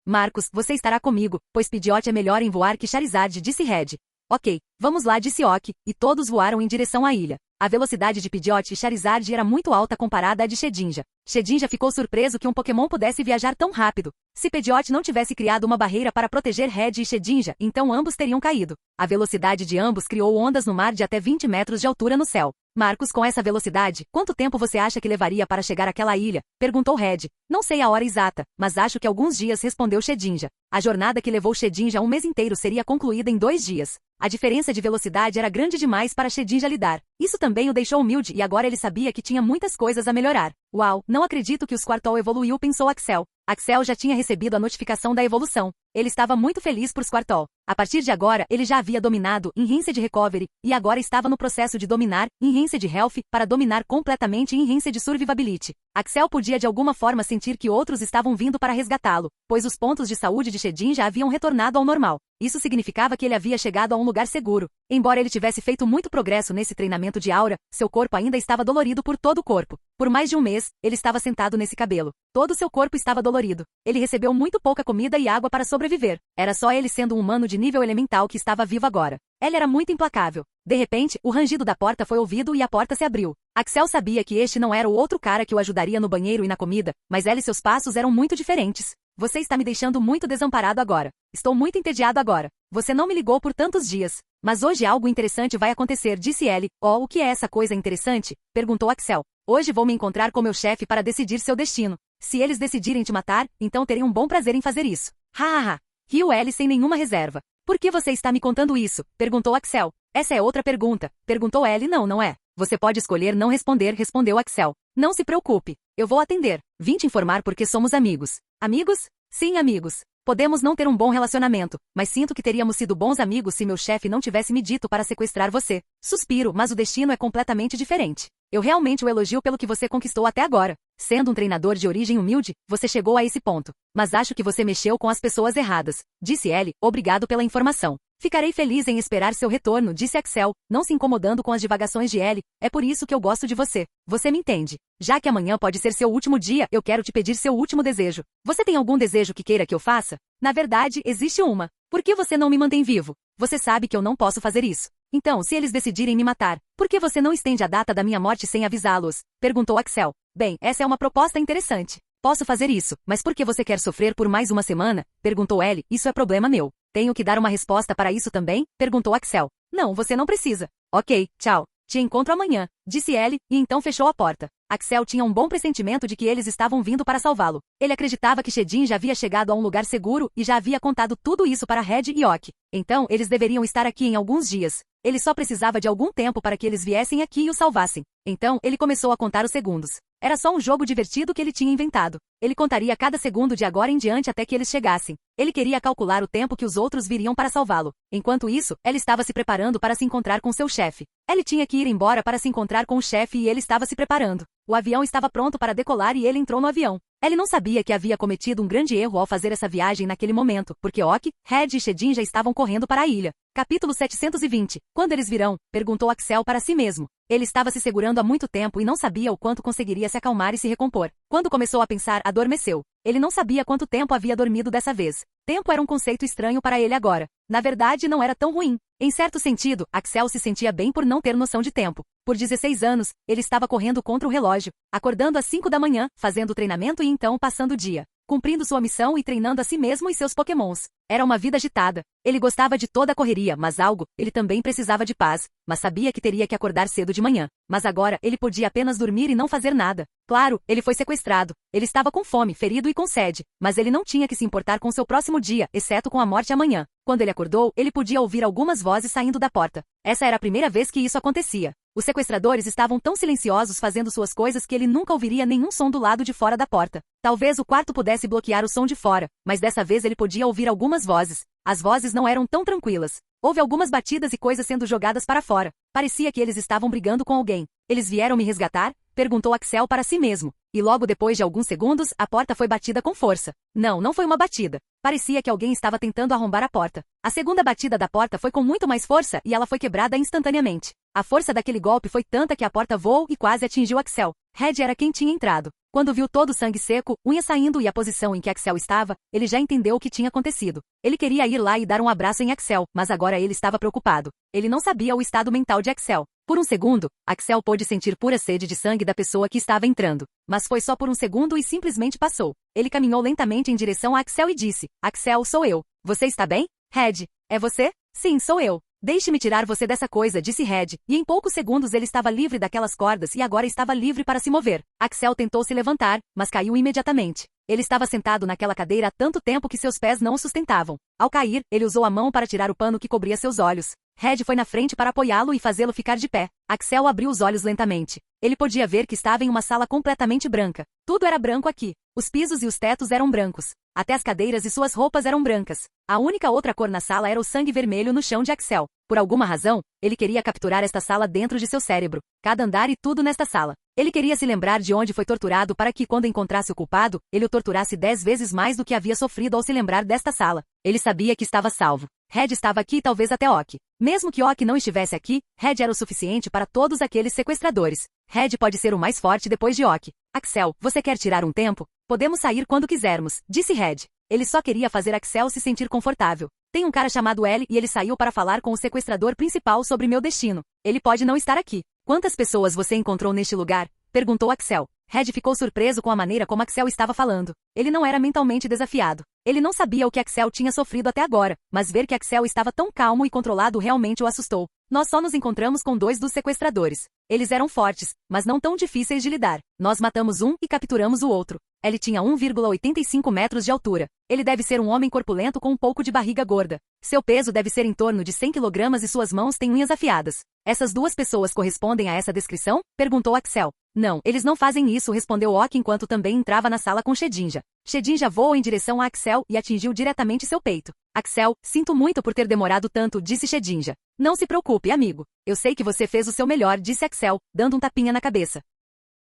Speaker 2: Marcus, você estará comigo, pois Pidgeot é melhor em voar que Charizard, disse Red. Ok, vamos lá, disse Ok, e todos voaram em direção à ilha. A velocidade de Pidgeot e Charizard era muito alta comparada à de Shedinja. Shedinja ficou surpreso que um Pokémon pudesse viajar tão rápido. Se Pidgeot não tivesse criado uma barreira para proteger Red e Shedinja, então ambos teriam caído. A velocidade de ambos criou ondas no mar de até 20 metros de altura no céu. Marcus, com essa velocidade, quanto tempo você acha que levaria para chegar àquela ilha? Perguntou Red. Não sei a hora exata, mas acho que alguns dias, respondeu Shedinja. A jornada que levou Shedinja 1 mês inteiro seria concluída em 2 dias. A diferença de velocidade era grande demais para Shedinja lidar. Isso também o deixou humilde e agora ele sabia que tinha muitas coisas a melhorar. Uau, não acredito que o Squirtle evoluiu, pensou Axel. Axel já tinha recebido a notificação da evolução. Ele estava muito feliz por Squirtle. A partir de agora, ele já havia dominado Enhanced Recovery e agora estava no processo de dominar Enhanced Health para dominar completamente Enhanced Survivability. Axel podia de alguma forma sentir que outros estavam vindo para resgatá-lo, pois os pontos de saúde de Shedin já haviam retornado ao normal. Isso significava que ele havia chegado a um lugar seguro. Embora ele tivesse feito muito progresso nesse treinamento de aura, seu corpo ainda estava dolorido por todo o corpo. Por mais de 1 mês, ele estava sentado nesse cabelo. Todo seu corpo estava dolorido. Ele recebeu muito pouca comida e água para sobreviver. Era só ele sendo um humano de nível elemental que estava vivo agora. Ele era muito implacável. De repente, o rangido da porta foi ouvido e a porta se abriu. Axel sabia que este não era o outro cara que o ajudaria no banheiro e na comida, mas ele e seus passos eram muito diferentes. Você está me deixando muito desamparado agora. Estou muito entediado agora. Você não me ligou por tantos dias. Mas hoje algo interessante vai acontecer, disse ele. Oh, o que é essa coisa interessante? Perguntou Axel. Hoje vou me encontrar com meu chefe para decidir seu destino. Se eles decidirem te matar, então terei um bom prazer em fazer isso. Ha. Riu ele sem nenhuma reserva. Por que você está me contando isso? Perguntou Axel. Essa é outra pergunta. Perguntou ele. Não é. Você pode escolher não responder, respondeu Axel. Não se preocupe. Eu vou atender. Vim te informar porque somos amigos. Amigos? Sim, amigos. Podemos não ter um bom relacionamento, mas sinto que teríamos sido bons amigos se meu chefe não tivesse me dito para sequestrar você. Suspiro, mas o destino é completamente diferente. Eu realmente o elogio pelo que você conquistou até agora. Sendo um treinador de origem humilde, você chegou a esse ponto. Mas acho que você mexeu com as pessoas erradas. Disse ele, obrigado pela informação. Ficarei feliz em esperar seu retorno, disse Axel, não se incomodando com as divagações de Ellie. É por isso que eu gosto de você. Você me entende. Já que amanhã pode ser seu último dia, eu quero te pedir seu último desejo. Você tem algum desejo que queira que eu faça? Na verdade, existe uma. Por que você não me mantém vivo? Você sabe que eu não posso fazer isso. Então, se eles decidirem me matar, por que você não estende a data da minha morte sem avisá-los? Perguntou Axel. Bem, essa é uma proposta interessante. Posso fazer isso, mas por que você quer sofrer por mais uma semana? Perguntou Ellie. Isso é problema meu. Tenho que dar uma resposta para isso também? Perguntou Axel. Não, você não precisa. Ok, tchau. Te encontro amanhã, disse Ellie, e então fechou a porta. Axel tinha um bom pressentimento de que eles estavam vindo para salvá-lo. Ele acreditava que Shedin já havia chegado a um lugar seguro e já havia contado tudo isso para Red e Ok. Então, eles deveriam estar aqui em alguns dias. Ele só precisava de algum tempo para que eles viessem aqui e o salvassem. Então, ele começou a contar os segundos. Era só um jogo divertido que ele tinha inventado. Ele contaria cada segundo de agora em diante até que eles chegassem. Ele queria calcular o tempo que os outros viriam para salvá-lo. Enquanto isso, ela estava se preparando para se encontrar com seu chefe. Ele tinha que ir embora para se encontrar com o chefe e ele estava se preparando. O avião estava pronto para decolar e ele entrou no avião. Ele não sabia que havia cometido um grande erro ao fazer essa viagem naquele momento, porque Ok, Red e Shedin já estavam correndo para a ilha. Capítulo 720. Quando eles virão? Perguntou Axel para si mesmo. Ele estava se segurando há muito tempo e não sabia o quanto conseguiria se acalmar e se recompor. Quando começou a pensar, adormeceu. Ele não sabia quanto tempo havia dormido dessa vez. Tempo era um conceito estranho para ele agora. Na verdade, não era tão ruim. Em certo sentido, Axel se sentia bem por não ter noção de tempo. Por 16 anos, ele estava correndo contra o relógio, acordando às 5 da manhã, fazendo treinamento e então passando o dia, cumprindo sua missão e treinando a si mesmo e seus pokémons. Era uma vida agitada. Ele gostava de toda a correria, mas ele também precisava de paz, mas sabia que teria que acordar cedo de manhã. Mas agora, ele podia apenas dormir e não fazer nada. Claro, ele foi sequestrado. Ele estava com fome, ferido e com sede, mas ele não tinha que se importar com seu próximo dia, exceto com a morte amanhã. Quando ele acordou, ele podia ouvir algumas vozes saindo da porta. Essa era a primeira vez que isso acontecia. Os sequestradores estavam tão silenciosos fazendo suas coisas que ele nunca ouviria nenhum som do lado de fora da porta. Talvez o quarto pudesse bloquear o som de fora, mas dessa vez ele podia ouvir algumas vozes. As vozes não eram tão tranquilas. Houve algumas batidas e coisas sendo jogadas para fora. Parecia que eles estavam brigando com alguém. Eles vieram me resgatar? Perguntou Axel para si mesmo. E logo depois de alguns segundos, a porta foi batida com força. Não foi uma batida. Parecia que alguém estava tentando arrombar a porta. A segunda batida da porta foi com muito mais força e ela foi quebrada instantaneamente. A força daquele golpe foi tanta que a porta voou e quase atingiu Axel. Red era quem tinha entrado. Quando viu todo o sangue seco, unha saindo e a posição em que Axel estava, ele já entendeu o que tinha acontecido. Ele queria ir lá e dar um abraço em Axel, mas agora ele estava preocupado. Ele não sabia o estado mental de Axel. Por um segundo, Axel pôde sentir pura sede de sangue da pessoa que estava entrando. Mas foi só por um segundo e simplesmente passou. Ele caminhou lentamente em direção a Axel e disse: Axel, sou eu. Você está bem? Red, é você? Sim, sou eu. Deixe-me tirar você dessa coisa, disse Red, e em poucos segundos ele estava livre daquelas cordas e agora estava livre para se mover. Axel tentou se levantar, mas caiu imediatamente. Ele estava sentado naquela cadeira há tanto tempo que seus pés não o sustentavam. Ao cair, ele usou a mão para tirar o pano que cobria seus olhos. Red foi na frente para apoiá-lo e fazê-lo ficar de pé. Axel abriu os olhos lentamente. Ele podia ver que estava em uma sala completamente branca. Tudo era branco aqui. Os pisos e os tetos eram brancos. Até as cadeiras e suas roupas eram brancas. A única outra cor na sala era o sangue vermelho no chão de Axel. Por alguma razão, ele queria capturar esta sala dentro de seu cérebro. Cada andar e tudo nesta sala. Ele queria se lembrar de onde foi torturado para que, quando encontrasse o culpado, ele o torturasse 10 vezes mais do que havia sofrido ao se lembrar desta sala. Ele sabia que estava salvo. Red estava aqui e talvez até Ok. Mesmo que Ok não estivesse aqui, Red era o suficiente para todos aqueles sequestradores. Red pode ser o mais forte depois de Ok. Axel, você quer tirar um tempo? Podemos sair quando quisermos, disse Red. Ele só queria fazer Axel se sentir confortável. Tem um cara chamado L e ele saiu para falar com o sequestrador principal sobre meu destino. Ele pode não estar aqui. Quantas pessoas você encontrou neste lugar? Perguntou Axel. Red ficou surpreso com a maneira como Axel estava falando. Ele não era mentalmente desafiado. Ele não sabia o que Axel tinha sofrido até agora, mas ver que Axel estava tão calmo e controlado realmente o assustou. Nós só nos encontramos com 2 dos sequestradores. Eles eram fortes, mas não tão difíceis de lidar. Nós matamos um e capturamos o outro. Ele tinha 1,85 metros de altura. Ele deve ser um homem corpulento com um pouco de barriga gorda. Seu peso deve ser em torno de 100 kg e suas mãos têm unhas afiadas. Essas 2 pessoas correspondem a essa descrição? Perguntou Axel. Não, eles não fazem isso, respondeu Ok enquanto também entrava na sala com Shedinja. Shedinja voou em direção a Axel e atingiu diretamente seu peito. Axel, sinto muito por ter demorado tanto, disse Shedinja. Não se preocupe, amigo. Eu sei que você fez o seu melhor, disse Axel, dando um tapinha na cabeça.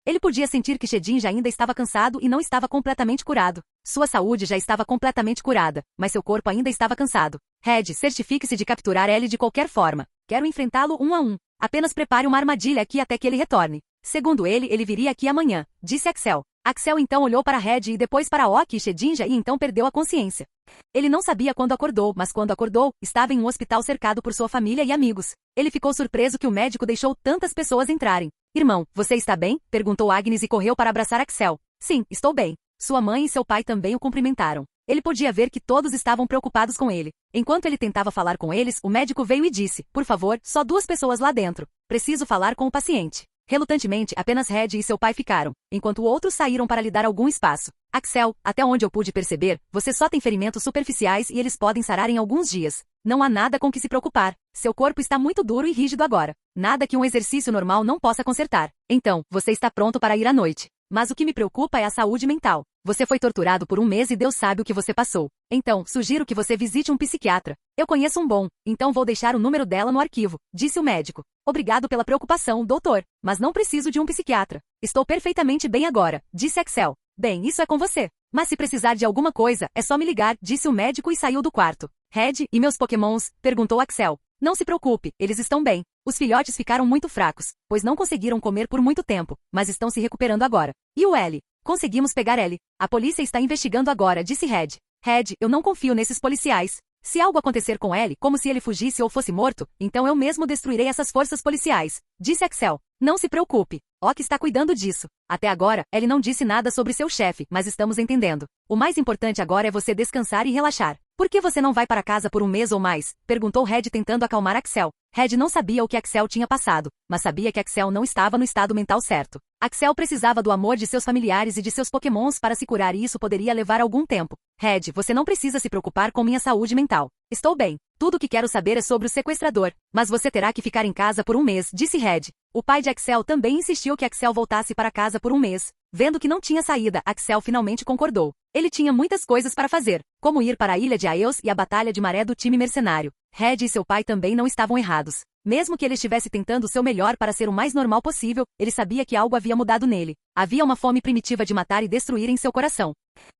Speaker 2: Ele podia sentir que Shedinja ainda estava cansado e não estava completamente curado. Sua saúde já estava completamente curada, mas seu corpo ainda estava cansado. Red, certifique-se de capturar ele de qualquer forma. Quero enfrentá-lo 1 a 1. Apenas prepare uma armadilha aqui até que ele retorne. Segundo ele viria aqui amanhã, disse Axel. Axel então olhou para Red e depois para Ok e Shedinja e então perdeu a consciência. Ele não sabia quando acordou, mas quando acordou, estava em um hospital cercado por sua família e amigos. Ele ficou surpreso que o médico deixou tantas pessoas entrarem. Irmão, você está bem? Perguntou Agnes e correu para abraçar Axel. Sim, estou bem. Sua mãe e seu pai também o cumprimentaram. Ele podia ver que todos estavam preocupados com ele. Enquanto ele tentava falar com eles, o médico veio e disse, por favor, só 2 pessoas lá dentro. Preciso falar com o paciente. Relutantemente, apenas Red e seu pai ficaram, enquanto outros saíram para lhe dar algum espaço. Axel, até onde eu pude perceber, você só tem ferimentos superficiais e eles podem sarar em alguns dias. Não há nada com que se preocupar. Seu corpo está muito duro e rígido agora. Nada que um exercício normal não possa consertar. Então, você está pronto para ir à noite. Mas o que me preocupa é a saúde mental. Você foi torturado por 1 mês e Deus sabe o que você passou. Então, sugiro que você visite um psiquiatra. Eu conheço um bom, então vou deixar o número dela no arquivo, disse o médico. Obrigado pela preocupação, doutor, mas não preciso de um psiquiatra. Estou perfeitamente bem agora, disse Axel. Bem, isso é com você. Mas se precisar de alguma coisa, é só me ligar, disse o médico e saiu do quarto. Red, e meus pokémons? Perguntou Axel. Não se preocupe, eles estão bem. Os filhotes ficaram muito fracos, pois não conseguiram comer por muito tempo, mas estão se recuperando agora. E o Ellie? Conseguimos pegar Ellie. A polícia está investigando agora, disse Red. Red, eu não confio nesses policiais. Se algo acontecer com Ellie, como se ele fugisse ou fosse morto, então eu mesmo destruirei essas forças policiais, disse Axel. Não se preocupe. Ock está cuidando disso. Até agora, Ellie não disse nada sobre seu chefe, mas estamos entendendo. O mais importante agora é você descansar e relaxar. Por que você não vai para casa por 1 mês ou mais? Perguntou Red tentando acalmar Axel. Red não sabia o que Axel tinha passado, mas sabia que Axel não estava no estado mental certo. Axel precisava do amor de seus familiares e de seus pokémons para se curar e isso poderia levar algum tempo. Red, você não precisa se preocupar com minha saúde mental. Estou bem. Tudo o que quero saber é sobre o sequestrador. Mas você terá que ficar em casa por 1 mês, disse Red. O pai de Axel também insistiu que Axel voltasse para casa por 1 mês. Vendo que não tinha saída, Axel finalmente concordou. Ele tinha muitas coisas para fazer, como ir para a ilha de Aeos e a batalha de maré do time mercenário. Red e seu pai também não estavam errados. Mesmo que ele estivesse tentando o seu melhor para ser o mais normal possível, ele sabia que algo havia mudado nele. Havia uma fome primitiva de matar e destruir em seu coração.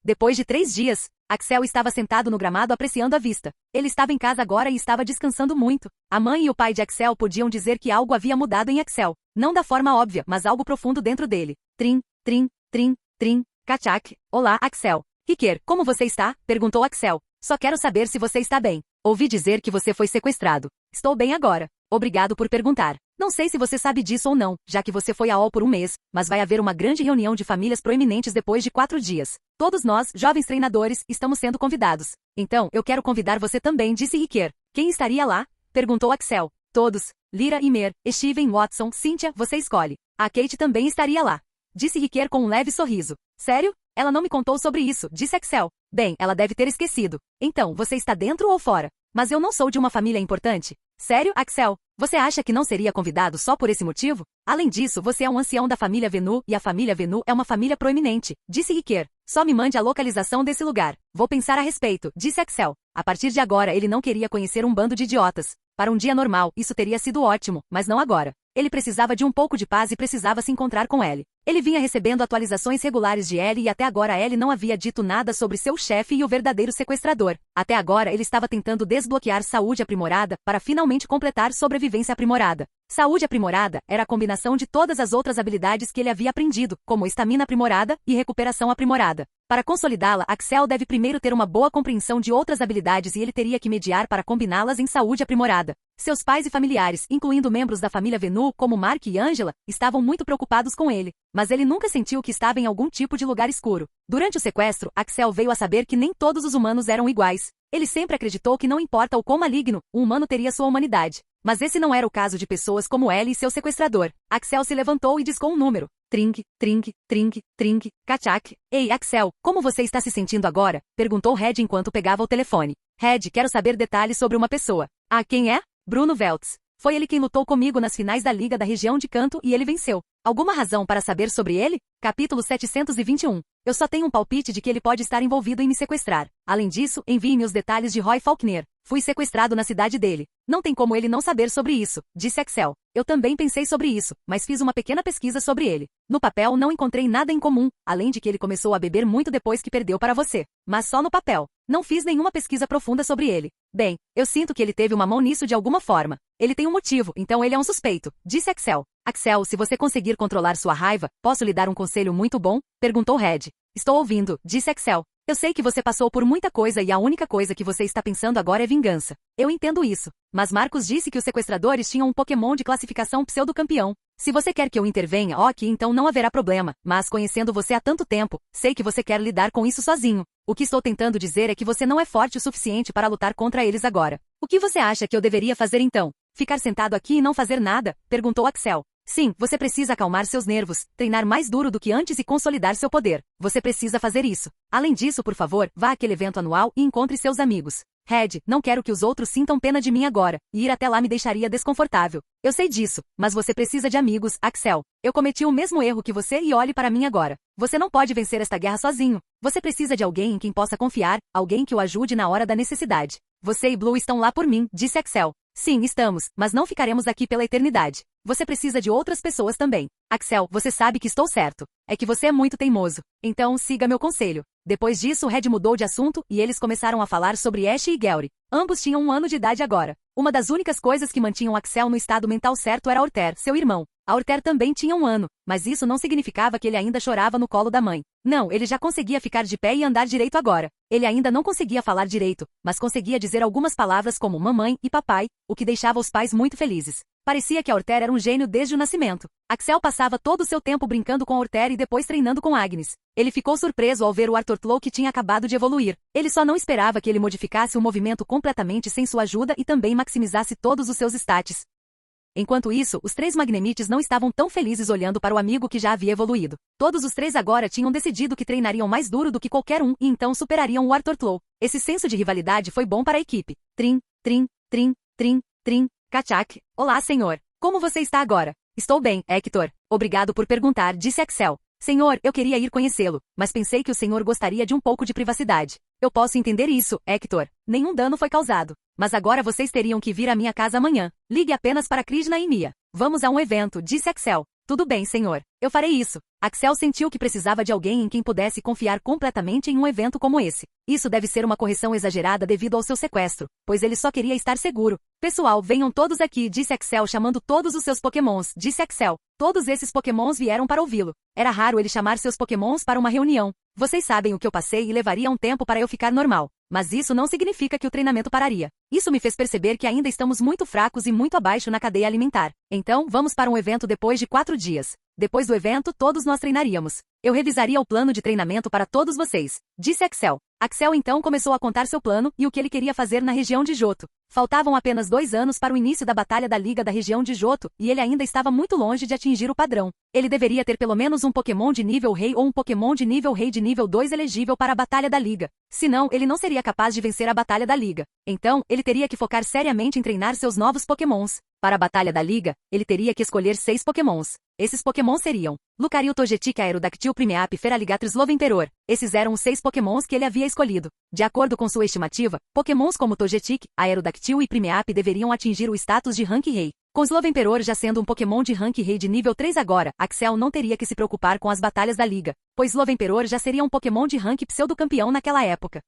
Speaker 2: Depois de 3 dias, Axel estava sentado no gramado apreciando a vista. Ele estava em casa agora e estava descansando muito. A mãe e o pai de Axel podiam dizer que algo havia mudado em Axel. Não da forma óbvia, mas algo profundo dentro dele. Trim, trim, trim, trim, Kachak. Olá, Axel. Kiker, como você está? Perguntou Axel. Só quero saber se você está bem. Ouvi dizer que você foi sequestrado. Estou bem agora. Obrigado por perguntar. Não sei se você sabe disso ou não, já que você foi a All por 1 mês, mas vai haver uma grande reunião de famílias proeminentes depois de 4 dias. Todos nós, jovens treinadores, estamos sendo convidados. Então, eu quero convidar você também, disse Kiker. Quem estaria lá? Perguntou Axel. Todos. Lyra e Mer, Steven, Watson, Cynthia, você escolhe. A Kate também estaria lá. Disse Kiker com um leve sorriso. Sério? Ela não me contou sobre isso, disse Axel. Bem, ela deve ter esquecido. Então, você está dentro ou fora? Mas eu não sou de uma família importante. Sério, Axel? Você acha que não seria convidado só por esse motivo? Além disso, você é um ancião da família Venu e a família Venu é uma família proeminente, disse Kiker. Só me mande a localização desse lugar. Vou pensar a respeito, disse Axel. A partir de agora, ele não queria conhecer um bando de idiotas. Para um dia normal, isso teria sido ótimo, mas não agora. Ele precisava de um pouco de paz e precisava se encontrar com Ellie. Ele vinha recebendo atualizações regulares de Ellie e até agora Ellie não havia dito nada sobre seu chefe e o verdadeiro sequestrador. Até agora ele estava tentando desbloquear saúde aprimorada para finalmente completar sobrevivência aprimorada. Saúde aprimorada era a combinação de todas as outras habilidades que ele havia aprendido, como estamina aprimorada e recuperação aprimorada. Para consolidá-la, Axel deve primeiro ter uma boa compreensão de outras habilidades e ele teria que mediar para combiná-las em saúde aprimorada. Seus pais e familiares, incluindo membros da família Venu, como Mark e Angela, estavam muito preocupados com ele, mas ele nunca sentiu que estava em algum tipo de lugar escuro. Durante o sequestro, Axel veio a saber que nem todos os humanos eram iguais. Ele sempre acreditou que não importa o quão maligno, um humano teria sua humanidade. Mas esse não era o caso de pessoas como Ellie e seu sequestrador. Axel se levantou e discou um número. Tring, tring, tring, tring, Kachak. Ei, Axel, como você está se sentindo agora? Perguntou Red enquanto pegava o telefone. Red, quero saber detalhes sobre uma pessoa. Ah, quem é? Bruno Veltz. Foi ele quem lutou comigo nas finais da Liga da Região de Canto e ele venceu. Alguma razão para saber sobre ele? Capítulo 721. Eu só tenho um palpite de que ele pode estar envolvido em me sequestrar. Além disso, envie-me os detalhes de Roy Faulkner. Fui sequestrado na cidade dele. Não tem como ele não saber sobre isso, disse Axel. Eu também pensei sobre isso, mas fiz uma pequena pesquisa sobre ele. No papel não encontrei nada em comum, além de que ele começou a beber muito depois que perdeu para você. Mas só no papel. Não fiz nenhuma pesquisa profunda sobre ele. Bem, eu sinto que ele teve uma mão nisso de alguma forma. Ele tem um motivo, então ele é um suspeito, disse Axel. Axel, se você conseguir controlar sua raiva, posso lhe dar um conselho muito bom? Perguntou Red. Estou ouvindo, disse Axel. Eu sei que você passou por muita coisa e a única coisa que você está pensando agora é vingança. Eu entendo isso. Mas Marcos disse que os sequestradores tinham um Pokémon de classificação pseudo-campeão. Se você quer que eu intervenha, ok, então não haverá problema, mas conhecendo você há tanto tempo, sei que você quer lidar com isso sozinho. O que estou tentando dizer é que você não é forte o suficiente para lutar contra eles agora. O que você acha que eu deveria fazer então? Ficar sentado aqui e não fazer nada? Perguntou Axel. Sim, você precisa acalmar seus nervos, treinar mais duro do que antes e consolidar seu poder. Você precisa fazer isso. Além disso, por favor, vá àquele evento anual e encontre seus amigos. Red, não quero que os outros sintam pena de mim agora, e ir até lá me deixaria desconfortável. Eu sei disso, mas você precisa de amigos, Axel. Eu cometi o mesmo erro que você e olhe para mim agora. Você não pode vencer esta guerra sozinho. Você precisa de alguém em quem possa confiar, alguém que o ajude na hora da necessidade. Você e Blue estão lá por mim, disse Axel. Sim, estamos, mas não ficaremos aqui pela eternidade. Você precisa de outras pessoas também. Axel, você sabe que estou certo. É que você é muito teimoso. Então, siga meu conselho. Depois disso, Red mudou de assunto e eles começaram a falar sobre Ash e Gary. Ambos tinham 1 ano de idade agora. Uma das únicas coisas que mantinham Axel no estado mental certo era Orter, seu irmão. A Orter também tinha 1 ano, mas isso não significava que ele ainda chorava no colo da mãe. Não, ele já conseguia ficar de pé e andar direito agora. Ele ainda não conseguia falar direito, mas conseguia dizer algumas palavras como mamãe e papai, o que deixava os pais muito felizes. Parecia que a Orter era um gênio desde o nascimento. Axel passava todo o seu tempo brincando com a Orter e depois treinando com Agnes. Ele ficou surpreso ao ver o Arthur que tinha acabado de evoluir. Ele só não esperava que ele modificasse o movimento completamente sem sua ajuda e também maximizasse todos os seus stats. Enquanto isso, os 3 Magnemites não estavam tão felizes olhando para o amigo que já havia evoluído. Todos os 3 agora tinham decidido que treinariam mais duro do que qualquer um e então superariam o Arthur. Esse senso de rivalidade foi bom para a equipe. Trim, trim, trim, trim, trim, Kachak. Olá, senhor. Como você está agora? Estou bem, Hector. Obrigado por perguntar, disse Axel. Senhor, eu queria ir conhecê-lo, mas pensei que o senhor gostaria de um pouco de privacidade. Eu posso entender isso, Hector. Nenhum dano foi causado. Mas agora vocês teriam que vir à minha casa amanhã. Ligue apenas para Krishna e Mia. Vamos a um evento, disse Axel. Tudo bem, senhor. Eu farei isso. Axel sentiu que precisava de alguém em quem pudesse confiar completamente em um evento como esse. Isso deve ser uma correção exagerada devido ao seu sequestro, pois ele só queria estar seguro. Pessoal, venham todos aqui, disse Axel chamando todos os seus pokémons, disse Axel. Todos esses pokémons vieram para ouvi-lo. Era raro ele chamar seus pokémons para uma reunião. Vocês sabem o que eu passei e levaria um tempo para eu ficar normal. Mas isso não significa que o treinamento pararia. Isso me fez perceber que ainda estamos muito fracos e muito abaixo na cadeia alimentar. Então, vamos para um evento depois de 4 dias. Depois do evento, todos nós treinaríamos. Eu revisaria o plano de treinamento para todos vocês, disse Axel. Axel então começou a contar seu plano e o que ele queria fazer na região de Johto. Faltavam apenas 2 anos para o início da batalha da Liga da região de Johto, e ele ainda estava muito longe de atingir o padrão. Ele deveria ter pelo menos um Pokémon de nível Rei ou um Pokémon de nível Rei de nível 2 elegível para a batalha da Liga. Senão, ele não seria capaz de vencer a batalha da Liga. Então, ele teria que focar seriamente em treinar seus novos Pokémons. Para a batalha da Liga, ele teria que escolher 6 Pokémons. Esses Pokémon seriam Lucario Togetic Aerodactyl Primeape Feraligatr Slovenperor. Esses eram os 6 Pokémons que ele havia escolhido. De acordo com sua estimativa, Pokémons como Togetic, Aerodactyl e Primeape deveriam atingir o status de Rank Rei. Com Slovenperor já sendo um Pokémon de Rank Rei de nível 3 agora, Axel não teria que se preocupar com as batalhas da Liga, pois Slovenperor já seria um Pokémon de Rank pseudo-campeão naquela época.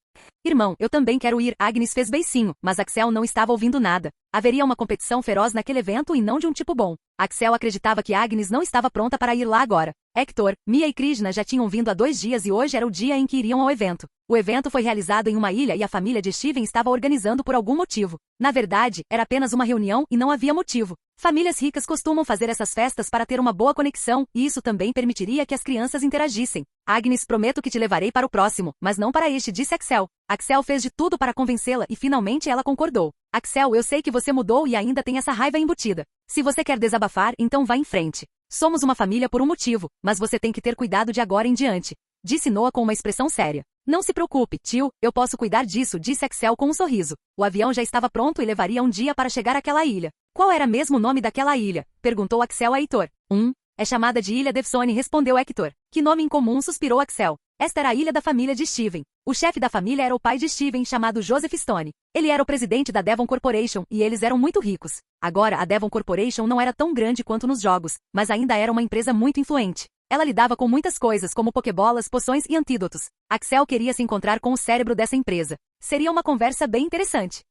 Speaker 2: Irmão, eu também quero ir, Agnes fez beicinho, mas Axel não estava ouvindo nada. Haveria uma competição feroz naquele evento e não de um tipo bom. Axel acreditava que Agnes não estava pronta para ir lá agora. Hector, Mia e Krishna já tinham vindo há 2 dias e hoje era o dia em que iriam ao evento. O evento foi realizado em uma ilha e a família de Steven estava organizando por algum motivo. Na verdade, era apenas uma reunião e não havia motivo. Famílias ricas costumam fazer essas festas para ter uma boa conexão, e isso também permitiria que as crianças interagissem. Agnes, prometo que te levarei para o próximo, mas não para este, disse Axel. Axel fez de tudo para convencê-la e finalmente ela concordou. Axel, eu sei que você mudou e ainda tem essa raiva embutida. Se você quer desabafar, então vá em frente. Somos uma família por um motivo, mas você tem que ter cuidado de agora em diante, disse Noah com uma expressão séria. Não se preocupe, tio, eu posso cuidar disso, disse Axel com um sorriso. O avião já estava pronto e levaria um dia para chegar àquela ilha. Qual era mesmo o nome daquela ilha? Perguntou Axel a Heitor. É chamada de Ilha Devsone, respondeu Hector. Que nome incomum, suspirou Axel. Esta era a ilha da família de Steven. O chefe da família era o pai de Steven, chamado Joseph Stone. Ele era o presidente da Devon Corporation, e eles eram muito ricos. Agora, a Devon Corporation não era tão grande quanto nos jogos, mas ainda era uma empresa muito influente. Ela lidava com muitas coisas, como pokebolas, poções e antídotos. Axel queria se encontrar com o cérebro dessa empresa. Seria uma conversa bem interessante.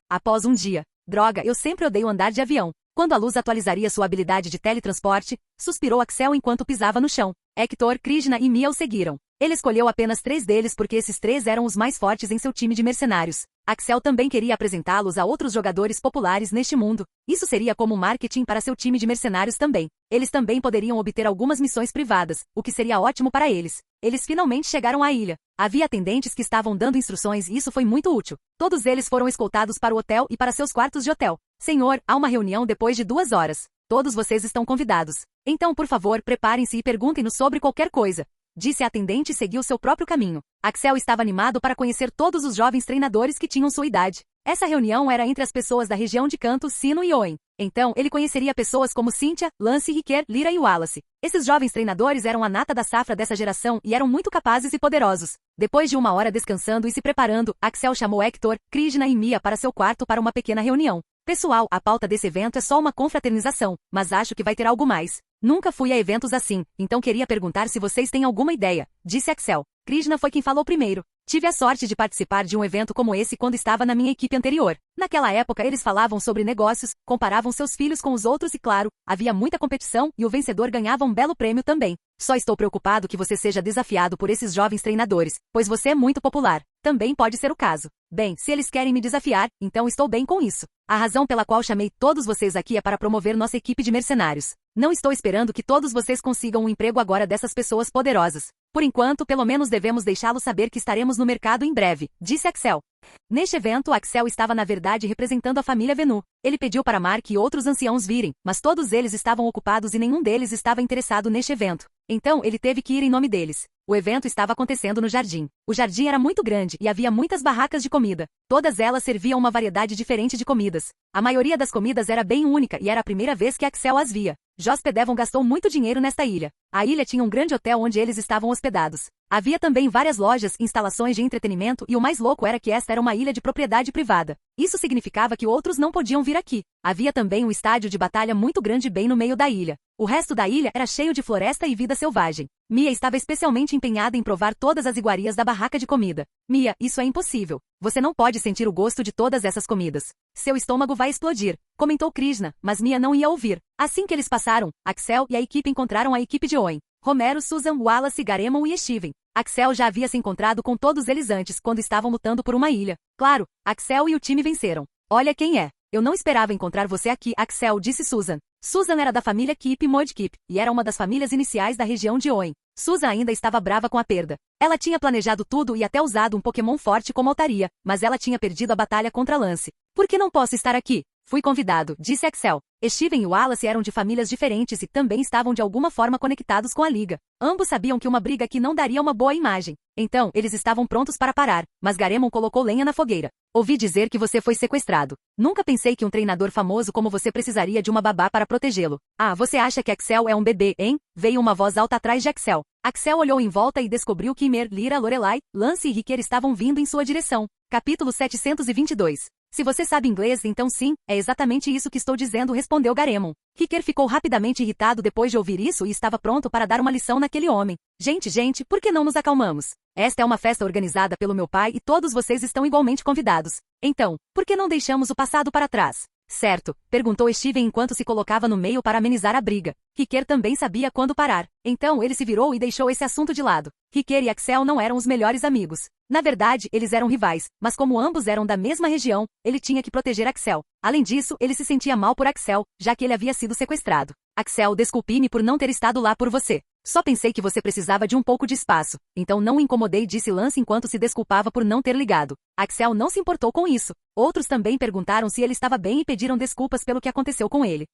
Speaker 2: Após um dia. Droga, eu sempre odeio andar de avião. Quando a luz atualizaria sua habilidade de teletransporte, suspirou Axel enquanto pisava no chão. Hector, Krishna e Mia o seguiram. Ele escolheu apenas 3 deles porque esses 3 eram os mais fortes em seu time de mercenários. Axel também queria apresentá-los a outros jogadores populares neste mundo. Isso seria como marketing para seu time de mercenários também. Eles também poderiam obter algumas missões privadas, o que seria ótimo para eles. Eles finalmente chegaram à ilha. Havia atendentes que estavam dando instruções e isso foi muito útil. Todos eles foram escoltados para o hotel e para seus quartos de hotel. Senhor, há uma reunião depois de 2 horas. Todos vocês estão convidados. Então, por favor, preparem-se e perguntem-nos sobre qualquer coisa. Disse a atendente e seguiu seu próprio caminho. Axel estava animado para conhecer todos os jovens treinadores que tinham sua idade. Essa reunião era entre as pessoas da região de Canto, Sino e Owen. Então, ele conheceria pessoas como Cynthia, Lance, Riquer, Lyra e Wallace. Esses jovens treinadores eram a nata da safra dessa geração e eram muito capazes e poderosos. Depois de 1 hora descansando e se preparando, Axel chamou Hector, Krishna e Mia para seu quarto para uma pequena reunião. Pessoal, a pauta desse evento é só uma confraternização, mas acho que vai ter algo mais. Nunca fui a eventos assim, então queria perguntar se vocês têm alguma ideia, disse Axel. Krishna foi quem falou primeiro. Tive a sorte de participar de um evento como esse quando estava na minha equipe anterior. Naquela época eles falavam sobre negócios, comparavam seus filhos com os outros e claro, havia muita competição e o vencedor ganhava um belo prêmio também. Só estou preocupado que você seja desafiado por esses jovens treinadores, pois você é muito popular. Também pode ser o caso. Bem, se eles querem me desafiar, então estou bem com isso. A razão pela qual chamei todos vocês aqui é para promover nossa equipe de mercenários. Não estou esperando que todos vocês consigam um emprego agora dessas pessoas poderosas. Por enquanto, pelo menos devemos deixá-los saber que estaremos no mercado em breve, disse Axel. Neste evento, Axel estava na verdade representando a família Venu. Ele pediu para Mark e outros anciãos virem, mas todos eles estavam ocupados e nenhum deles estava interessado neste evento. Então, ele teve que ir em nome deles. O evento estava acontecendo no jardim. O jardim era muito grande e havia muitas barracas de comida. Todas elas serviam uma variedade diferente de comidas. A maioria das comidas era bem única e era a primeira vez que Axel as via. Jospe Devon gastou muito dinheiro nesta ilha. A ilha tinha um grande hotel onde eles estavam hospedados. Havia também várias lojas, instalações de entretenimento e o mais louco era que esta era uma ilha de propriedade privada. Isso significava que outros não podiam vir aqui. Havia também um estádio de batalha muito grande bem no meio da ilha. O resto da ilha era cheio de floresta e vida selvagem. Mia estava especialmente empenhada em provar todas as iguarias da barraca de comida. Mia, isso é impossível. Você não pode sentir o gosto de todas essas comidas. Seu estômago vai explodir, comentou Krishna, mas Mia não ia ouvir. Assim que eles passaram, Axel e a equipe encontraram a equipe de Owen. Romero, Susan, Wallace, Garemon e Steven. Axel já havia se encontrado com todos eles antes, quando estavam lutando por uma ilha. Claro, Axel e o time venceram. Olha quem é. Eu não esperava encontrar você aqui, Axel, disse Susan. Susan era da família Kip Modkip, e era uma das famílias iniciais da região de Owen. Susan ainda estava brava com a perda. Ela tinha planejado tudo e até usado um Pokémon forte como altaria, mas ela tinha perdido a batalha contra Lance. Por que não posso estar aqui? Fui convidado, disse Axel. Steven e Wallace eram de famílias diferentes e também estavam de alguma forma conectados com a liga. Ambos sabiam que uma briga aqui não daria uma boa imagem. Então, eles estavam prontos para parar, mas Garemon colocou lenha na fogueira. Ouvi dizer que você foi sequestrado. Nunca pensei que um treinador famoso como você precisaria de uma babá para protegê-lo. Ah, você acha que Axel é um bebê, hein? Veio uma voz alta atrás de Axel. Axel olhou em volta e descobriu que Ymer, Lyra, Lorelai, Lance e Riquer estavam vindo em sua direção. Capítulo 722. Se você sabe inglês, então sim, é exatamente isso que estou dizendo, respondeu Garemon. Riquer ficou rapidamente irritado depois de ouvir isso e estava pronto para dar uma lição naquele homem. Gente, por que não nos acalmamos? Esta é uma festa organizada pelo meu pai e todos vocês estão igualmente convidados. Então, por que não deixamos o passado para trás? Certo, perguntou Steven enquanto se colocava no meio para amenizar a briga. Riquer também sabia quando parar. Então ele se virou e deixou esse assunto de lado. Riquer e Axel não eram os melhores amigos. Na verdade, eles eram rivais, mas como ambos eram da mesma região, ele tinha que proteger Axel. Além disso, ele se sentia mal por Axel, já que ele havia sido sequestrado. Axel, desculpe-me por não ter estado lá por você. Só pensei que você precisava de um pouco de espaço, então não o incomodei, disse Lance enquanto se desculpava por não ter ligado. Axel não se importou com isso. Outros também perguntaram se ele estava bem e pediram desculpas pelo que aconteceu com ele.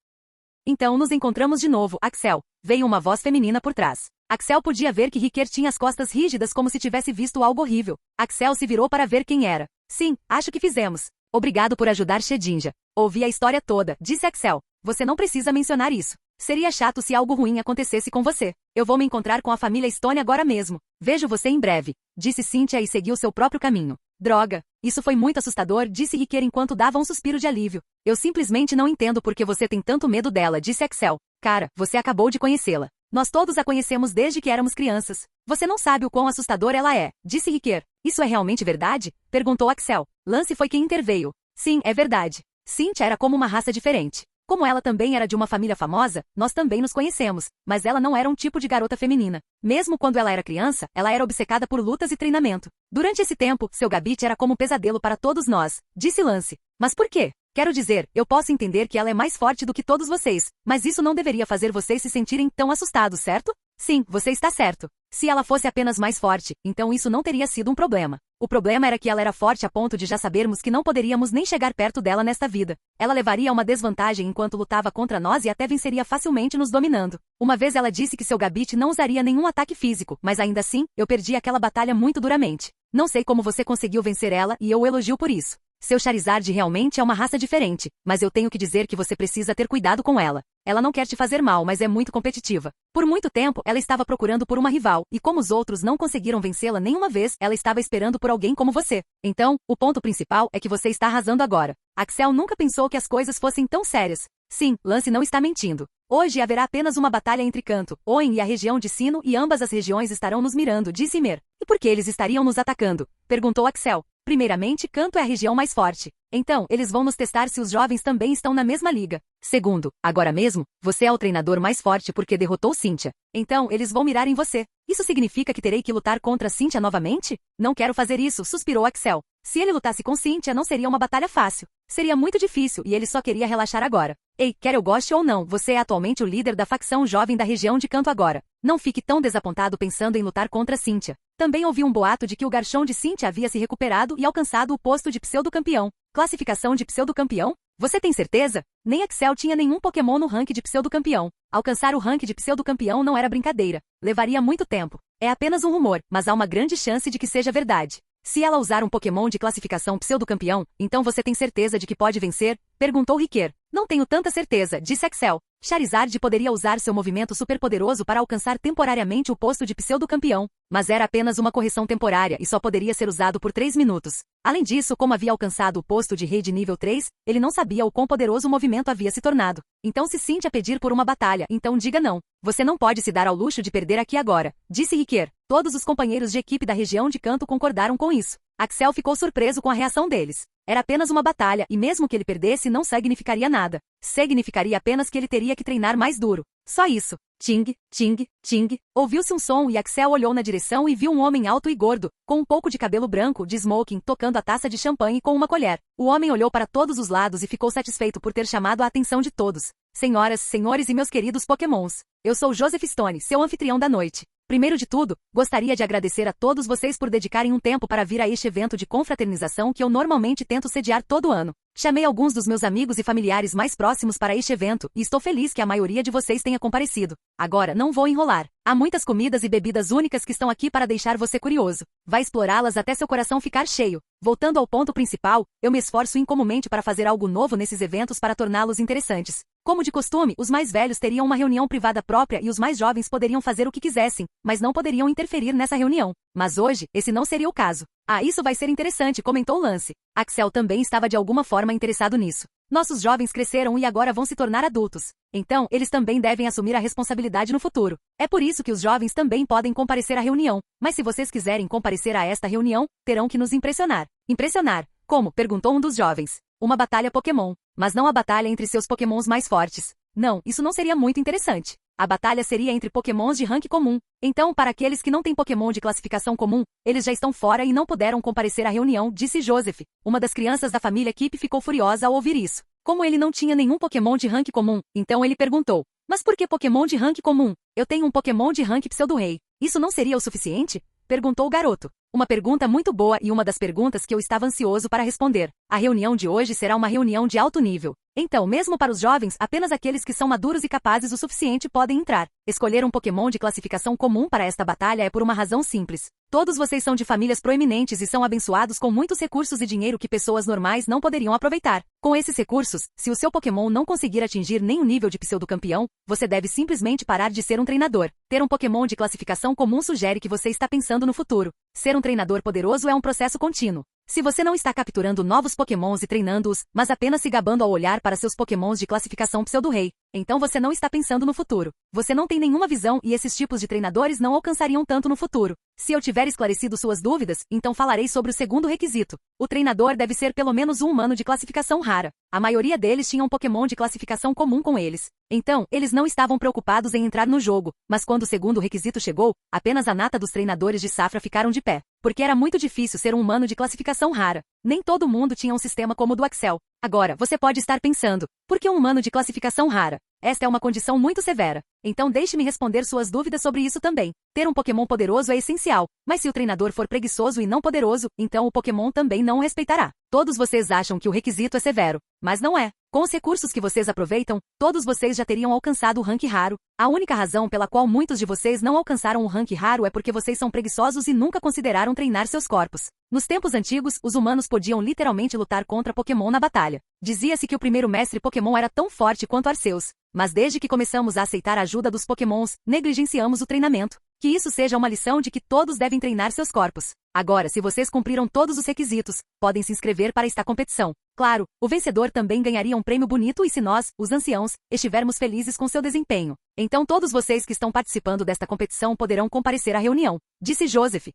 Speaker 2: Então nos encontramos de novo, Axel. Veio uma voz feminina por trás. Axel podia ver que Riquer tinha as costas rígidas como se tivesse visto algo horrível. Axel se virou para ver quem era. Sim, acho que fizemos. Obrigado por ajudar Shedinja. Ouvi a história toda, disse Axel. Você não precisa mencionar isso. Seria chato se algo ruim acontecesse com você. Eu vou me encontrar com a família Stone agora mesmo. Vejo você em breve, disse Cynthia e seguiu seu próprio caminho. Droga, isso foi muito assustador, disse Riquer enquanto dava um suspiro de alívio. Eu simplesmente não entendo por que você tem tanto medo dela, disse Axel. Cara, você acabou de conhecê-la. Nós todos a conhecemos desde que éramos crianças. Você não sabe o quão assustador ela é, disse Riquer. Isso é realmente verdade? Perguntou Axel. Lance foi quem interveio. Sim, é verdade. Cynthia era como uma raça diferente. Como ela também era de uma família famosa, nós também nos conhecemos, mas ela não era um tipo de garota feminina. Mesmo quando ela era criança, ela era obcecada por lutas e treinamento. Durante esse tempo, seu gabite era como um pesadelo para todos nós, disse Lance. Mas por quê? Quero dizer, eu posso entender que ela é mais forte do que todos vocês, mas isso não deveria fazer vocês se sentirem tão assustados, certo? Sim, você está certo. Se ela fosse apenas mais forte, então isso não teria sido um problema. O problema era que ela era forte a ponto de já sabermos que não poderíamos nem chegar perto dela nesta vida. Ela levaria a uma desvantagem enquanto lutava contra nós e até venceria facilmente nos dominando. Uma vez ela disse que seu gabite não usaria nenhum ataque físico, mas ainda assim, eu perdi aquela batalha muito duramente. Não sei como você conseguiu vencer ela e eu o elogio por isso. Seu Charizard realmente é uma raça diferente, mas eu tenho que dizer que você precisa ter cuidado com ela. Ela não quer te fazer mal, mas é muito competitiva. Por muito tempo, ela estava procurando por uma rival, e como os outros não conseguiram vencê-la nenhuma vez, ela estava esperando por alguém como você. Então, o ponto principal é que você está arrasando agora. Axel nunca pensou que as coisas fossem tão sérias. Sim, Lance não está mentindo. Hoje haverá apenas uma batalha entre Kanto, Hoenn e a região de Sinnoh e ambas as regiões estarão nos mirando, disse Mer. E por que eles estariam nos atacando? Perguntou Axel. Primeiramente, Kanto é a região mais forte. Então, eles vão nos testar se os jovens também estão na mesma liga. Segundo, agora mesmo, você é o treinador mais forte porque derrotou Cynthia. Então, eles vão mirar em você. Isso significa que terei que lutar contra Cynthia novamente? Não quero fazer isso, suspirou Axel. Se ele lutasse com Cynthia, não seria uma batalha fácil. Seria muito difícil e ele só queria relaxar agora. Ei, quer eu goste ou não, você é atualmente o líder da facção jovem da região de Kanto agora. Não fique tão desapontado pensando em lutar contra Cynthia. Também ouvi um boato de que o Garchomp de Cynthia havia se recuperado e alcançado o posto de pseudo-campeão. Classificação de pseudo-campeão? Você tem certeza? Nem Axel tinha nenhum Pokémon no rank de pseudo-campeão. Alcançar o rank de pseudo-campeão não era brincadeira. Levaria muito tempo. É apenas um rumor, mas há uma grande chance de que seja verdade. Se ela usar um Pokémon de classificação pseudo-campeão, então você tem certeza de que pode vencer? Perguntou Riquer. Não tenho tanta certeza, disse Axel. Charizard poderia usar seu movimento superpoderoso para alcançar temporariamente o posto de pseudo-campeão, mas era apenas uma correção temporária e só poderia ser usado por 3 minutos. Além disso, como havia alcançado o posto de rei de nível 3, ele não sabia o quão poderoso o movimento havia se tornado. Então se Cynthia pedir por uma batalha, então diga não. Você não pode se dar ao luxo de perder aqui agora, disse Riquer. Todos os companheiros de equipe da região de Kanto concordaram com isso. Axel ficou surpreso com a reação deles. Era apenas uma batalha, e mesmo que ele perdesse não significaria nada. Significaria apenas que ele teria que treinar mais duro. Só isso. Ting, ting, ting. Ouviu-se um som e Axel olhou na direção e viu um homem alto e gordo, com um pouco de cabelo branco, de smoking, tocando a taça de champanhe com uma colher. O homem olhou para todos os lados e ficou satisfeito por ter chamado a atenção de todos. Senhoras, senhores e meus queridos Pokémons. Eu sou Joseph Stone, seu anfitrião da noite. Primeiro de tudo, gostaria de agradecer a todos vocês por dedicarem um tempo para vir a este evento de confraternização que eu normalmente tento sediar todo ano. Chamei alguns dos meus amigos e familiares mais próximos para este evento, e estou feliz que a maioria de vocês tenha comparecido. Agora, não vou enrolar. Há muitas comidas e bebidas únicas que estão aqui para deixar você curioso. Vai explorá-las até seu coração ficar cheio. Voltando ao ponto principal, eu me esforço incomumente para fazer algo novo nesses eventos para torná-los interessantes. Como de costume, os mais velhos teriam uma reunião privada própria e os mais jovens poderiam fazer o que quisessem, mas não poderiam interferir nessa reunião. Mas hoje, esse não seria o caso. Ah, isso vai ser interessante, comentou Lance. Axel também estava de alguma forma interessado nisso. Nossos jovens cresceram e agora vão se tornar adultos. Então, eles também devem assumir a responsabilidade no futuro. É por isso que os jovens também podem comparecer à reunião. Mas se vocês quiserem comparecer a esta reunião, terão que nos impressionar. Impressionar? Como? Perguntou um dos jovens. Uma batalha Pokémon. Mas não a batalha entre seus Pokémons mais fortes. Não, isso não seria muito interessante. A batalha seria entre Pokémons de rank comum. Então, para aqueles que não têm Pokémon de classificação comum, eles já estão fora e não puderam comparecer à reunião, disse Joseph. Uma das crianças da família Kip ficou furiosa ao ouvir isso. Como ele não tinha nenhum Pokémon de rank comum, então ele perguntou. Mas por que Pokémon de rank comum? Eu tenho um Pokémon de rank pseudo-rei. Isso não seria o suficiente? Perguntou o garoto. Uma pergunta muito boa e uma das perguntas que eu estava ansioso para responder. A reunião de hoje será uma reunião de alto nível. Então, mesmo para os jovens, apenas aqueles que são maduros e capazes o suficiente podem entrar. Escolher um Pokémon de classificação comum para esta batalha é por uma razão simples. Todos vocês são de famílias proeminentes e são abençoados com muitos recursos e dinheiro que pessoas normais não poderiam aproveitar. Com esses recursos, se o seu Pokémon não conseguir atingir nenhum nível de pseudo-campeão, você deve simplesmente parar de ser um treinador. Ter um Pokémon de classificação comum sugere que você está pensando no futuro. Ser um treinador poderoso é um processo contínuo. Se você não está capturando novos Pokémons e treinando-os, mas apenas se gabando ao olhar para seus Pokémons de classificação pseudo-rei, Então você não está pensando no futuro. Você não tem nenhuma visão e esses tipos de treinadores não alcançariam tanto no futuro. Se eu tiver esclarecido suas dúvidas, então falarei sobre o segundo requisito. O treinador deve ser pelo menos um humano de classificação rara. A maioria deles tinha um Pokémon de classificação comum com eles. Então, eles não estavam preocupados em entrar no jogo, mas quando o segundo requisito chegou, apenas a nata dos treinadores de Safra ficaram de pé, porque era muito difícil ser um humano de classificação rara. Nem todo mundo tinha um sistema como o do Axel. Agora, você pode estar pensando, por que um humano de classificação rara? Esta é uma condição muito severa. Então deixe-me responder suas dúvidas sobre isso também. Ter um Pokémon poderoso é essencial, mas se o treinador for preguiçoso e não poderoso, então o Pokémon também não o respeitará. Todos vocês acham que o requisito é severo, mas não é. Com os recursos que vocês aproveitam, todos vocês já teriam alcançado o rank raro. A única razão pela qual muitos de vocês não alcançaram o rank raro é porque vocês são preguiçosos e nunca consideraram treinar seus corpos. Nos tempos antigos, os humanos podiam literalmente lutar contra Pokémon na batalha. Dizia-se que o primeiro mestre Pokémon era tão forte quanto Arceus. Mas desde que começamos a aceitar a ajuda dos Pokémons, negligenciamos o treinamento. Que isso seja uma lição de que todos devem treinar seus corpos. Agora, se vocês cumpriram todos os requisitos, podem se inscrever para esta competição. Claro, o vencedor também ganharia um prêmio bonito e se nós, os anciãos, estivermos felizes com seu desempenho. Então todos vocês que estão participando desta competição poderão comparecer à reunião, disse Joseph.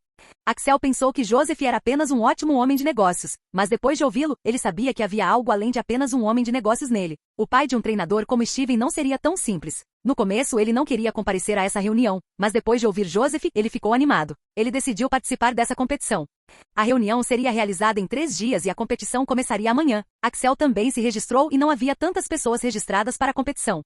Speaker 2: Axel pensou que Joseph era apenas um ótimo homem de negócios, mas depois de ouvi-lo, ele sabia que havia algo além de apenas um homem de negócios nele. O pai de um treinador como Steven não seria tão simples. No começo ele não queria comparecer a essa reunião, mas depois de ouvir Joseph, ele ficou animado. Ele decidiu participar dessa competição. A reunião seria realizada em 3 dias e a competição começaria amanhã. Axel também se registrou e não havia tantas pessoas registradas para a competição.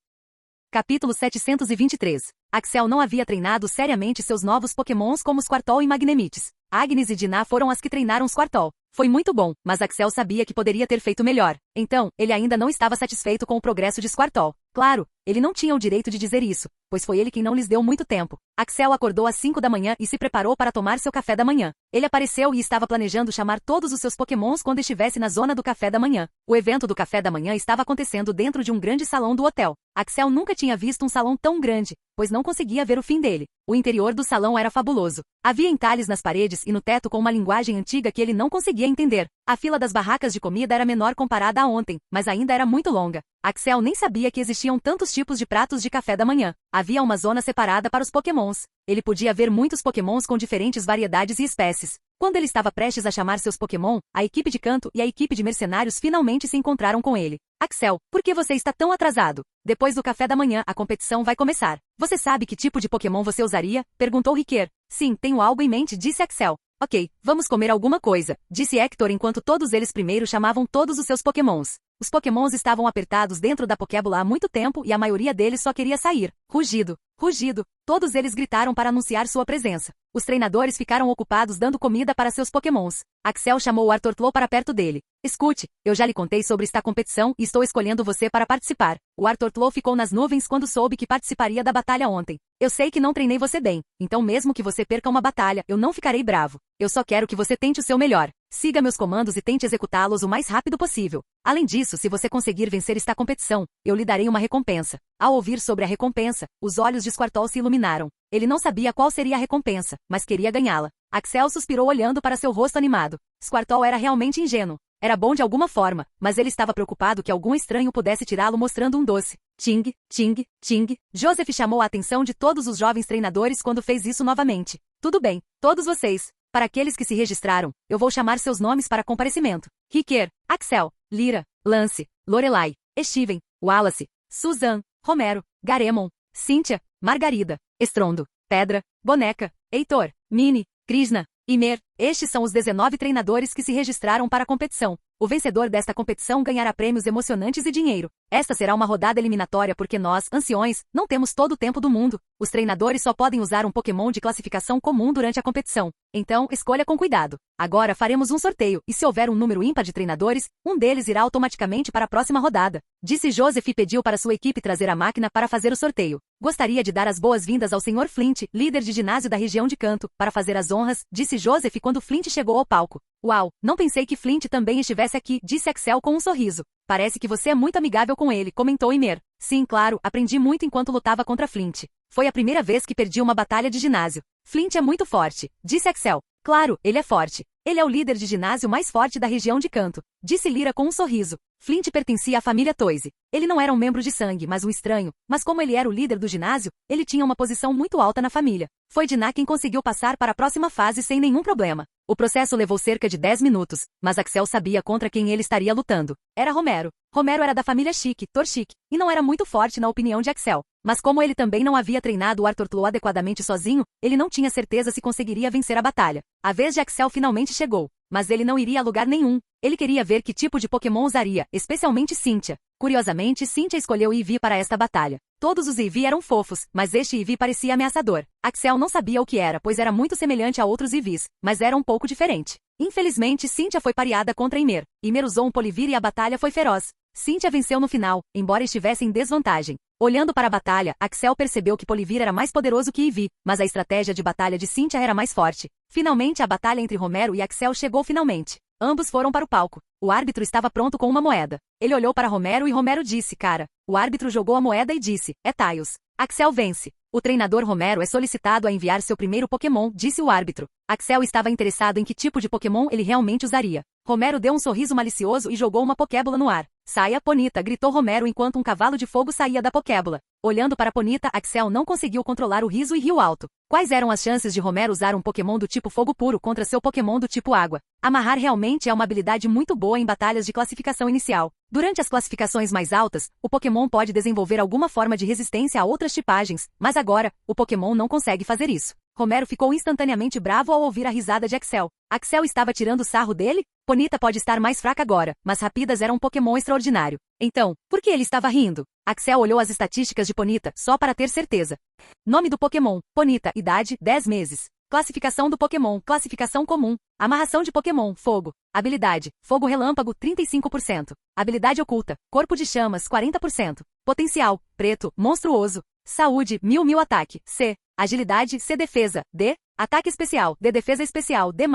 Speaker 2: Capítulo 723. Axel não havia treinado seriamente seus novos Pokémons como Squirtle e Magnemites. Agnes e Dinah foram as que treinaram Squirtle. Foi muito bom, mas Axel sabia que poderia ter feito melhor. Então, ele ainda não estava satisfeito com o progresso de Squirtle. Claro, ele não tinha o direito de dizer isso, pois foi ele quem não lhes deu muito tempo. Axel acordou às 5 da manhã e se preparou para tomar seu café da manhã. Ele apareceu e estava planejando chamar todos os seus Pokémons quando estivesse na zona do café da manhã. O evento do café da manhã estava acontecendo dentro de um grande salão do hotel. Axel nunca tinha visto um salão tão grande, pois não conseguia ver o fim dele. O interior do salão era fabuloso. Havia entalhes nas paredes e no teto com uma linguagem antiga que ele não conseguia entender. A fila das barracas de comida era menor comparada a ontem, mas ainda era muito longa. Axel nem sabia que existiam tantos tipos de pratos de café da manhã. Havia uma zona separada para os Pokémons. Ele podia ver muitos Pokémons com diferentes variedades e espécies. Quando ele estava prestes a chamar seus Pokémon, a equipe de canto e a equipe de mercenários finalmente se encontraram com ele. Axel, por que você está tão atrasado? Depois do café da manhã, a competição vai começar. Você sabe que tipo de Pokémon você usaria? Perguntou Riquet. Sim, tenho algo em mente, disse Axel. Ok, vamos comer alguma coisa, disse Hector enquanto todos eles primeiro chamavam todos os seus Pokémons. Os Pokémons estavam apertados dentro da Pokébula há muito tempo e a maioria deles só queria sair. Rugido, rugido, todos eles gritaram para anunciar sua presença. Os treinadores ficaram ocupados dando comida para seus Pokémons. Axel chamou o Artortlo para perto dele. Escute, eu já lhe contei sobre esta competição e estou escolhendo você para participar. O Artortlo ficou nas nuvens quando soube que participaria da batalha ontem. Eu sei que não treinei você bem, então mesmo que você perca uma batalha, eu não ficarei bravo. Eu só quero que você tente o seu melhor. Siga meus comandos e tente executá-los o mais rápido possível. Além disso, se você conseguir vencer esta competição, eu lhe darei uma recompensa. Ao ouvir sobre a recompensa, os olhos de Squirtle se iluminaram. Ele não sabia qual seria a recompensa, mas queria ganhá-la. Axel suspirou olhando para seu rosto animado. Squirtle era realmente ingênuo. Era bom de alguma forma, mas ele estava preocupado que algum estranho pudesse tirá-lo mostrando um doce. Ting, ting, ting. Joseph chamou a atenção de todos os jovens treinadores quando fez isso novamente. Tudo bem, todos vocês. Para aqueles que se registraram, eu vou chamar seus nomes para comparecimento. Riquet, Axel, Lyra, Lance, Lorelai, Steven, Wallace, Suzanne, Romero, Garemon, Cynthia, Margarida, Estrondo, Pedra, Boneca, Heitor, Minnie, Krishna, Imer. Estes são os 19 treinadores que se registraram para a competição. O vencedor desta competição ganhará prêmios emocionantes e dinheiro. Esta será uma rodada eliminatória porque nós, anciões, não temos todo o tempo do mundo. Os treinadores só podem usar um Pokémon de classificação comum durante a competição. Então, escolha com cuidado. Agora faremos um sorteio, e se houver um número ímpar de treinadores, um deles irá automaticamente para a próxima rodada. Disse Joseph e pediu para sua equipe trazer a máquina para fazer o sorteio. Gostaria de dar as boas-vindas ao Sr. Flint, líder de ginásio da região de Canto, para fazer as honras, disse Joseph quando Flint chegou ao palco. Uau, não pensei que Flint também estivesse aqui, disse Axel com um sorriso. Parece que você é muito amigável com ele, comentou Imer. Sim, claro, aprendi muito enquanto lutava contra Flint. Foi a primeira vez que perdi uma batalha de ginásio. Flint é muito forte, disse Axel. Claro, ele é forte. Ele é o líder de ginásio mais forte da região de Canto. disse Lyra com um sorriso. Flint pertencia à família Toise. Ele não era um membro de sangue, mas um estranho, mas como ele era o líder do ginásio, ele tinha uma posição muito alta na família. Foi Dinah quem conseguiu passar para a próxima fase sem nenhum problema. O processo levou cerca de 10 minutos, mas Axel sabia contra quem ele estaria lutando. Era Romero. Romero era da família Chique, Torchique, e não era muito forte na opinião de Axel. Mas como ele também não havia treinado o Arthur Tlo adequadamente sozinho, ele não tinha certeza se conseguiria vencer a batalha. A vez de Axel finalmente chegou, mas ele não iria a lugar nenhum. Ele queria ver que tipo de Pokémon usaria, especialmente Cynthia. Curiosamente, Cynthia escolheu Eevee para esta batalha. Todos os Eevee eram fofos, mas este Eevee parecia ameaçador. Axel não sabia o que era, pois era muito semelhante a outros Eevees, mas era um pouco diferente. Infelizmente, Cynthia foi pareada contra Ymer. Ymer usou um Polivir e a batalha foi feroz. Cynthia venceu no final, embora estivesse em desvantagem. Olhando para a batalha, Axel percebeu que Polivir era mais poderoso que Eevee, mas a estratégia de batalha de Cynthia era mais forte. Finalmente a batalha entre Romero e Axel chegou finalmente. Ambos foram para o palco. O árbitro estava pronto com uma moeda. Ele olhou para Romero e Romero disse, cara. O árbitro jogou a moeda e disse, é Tails. Axel vence. O treinador Romero é solicitado a enviar seu primeiro Pokémon, disse o árbitro. Axel estava interessado em que tipo de Pokémon ele realmente usaria. Romero deu um sorriso malicioso e jogou uma Pokébola no ar. Saia, Ponyta, gritou Romero enquanto um cavalo de fogo saía da Pokébola. Olhando para Ponyta, Axel não conseguiu controlar o riso e riu alto. Quais eram as chances de Romero usar um Pokémon do tipo fogo puro contra seu Pokémon do tipo água? Amarrar realmente é uma habilidade muito boa em batalhas de classificação inicial. Durante as classificações mais altas, o Pokémon pode desenvolver alguma forma de resistência a outras tipagens, mas agora, o Pokémon não consegue fazer isso. Romero ficou instantaneamente bravo ao ouvir a risada de Axel. Axel estava tirando sarro dele? Ponyta pode estar mais fraca agora, mas Rapidas era um Pokémon extraordinário. Então, por que ele estava rindo? Axel olhou as estatísticas de Ponyta, só para ter certeza. Nome do Pokémon, Ponyta, idade, 10 meses. Classificação do Pokémon, classificação comum. Amarração de Pokémon, fogo. Habilidade, fogo relâmpago, 35%. Habilidade oculta, corpo de chamas, 40%. Potencial, preto, monstruoso. Saúde, 1000 ataque, C. Agilidade, C defesa, D. Ataque especial, D defesa especial, D+.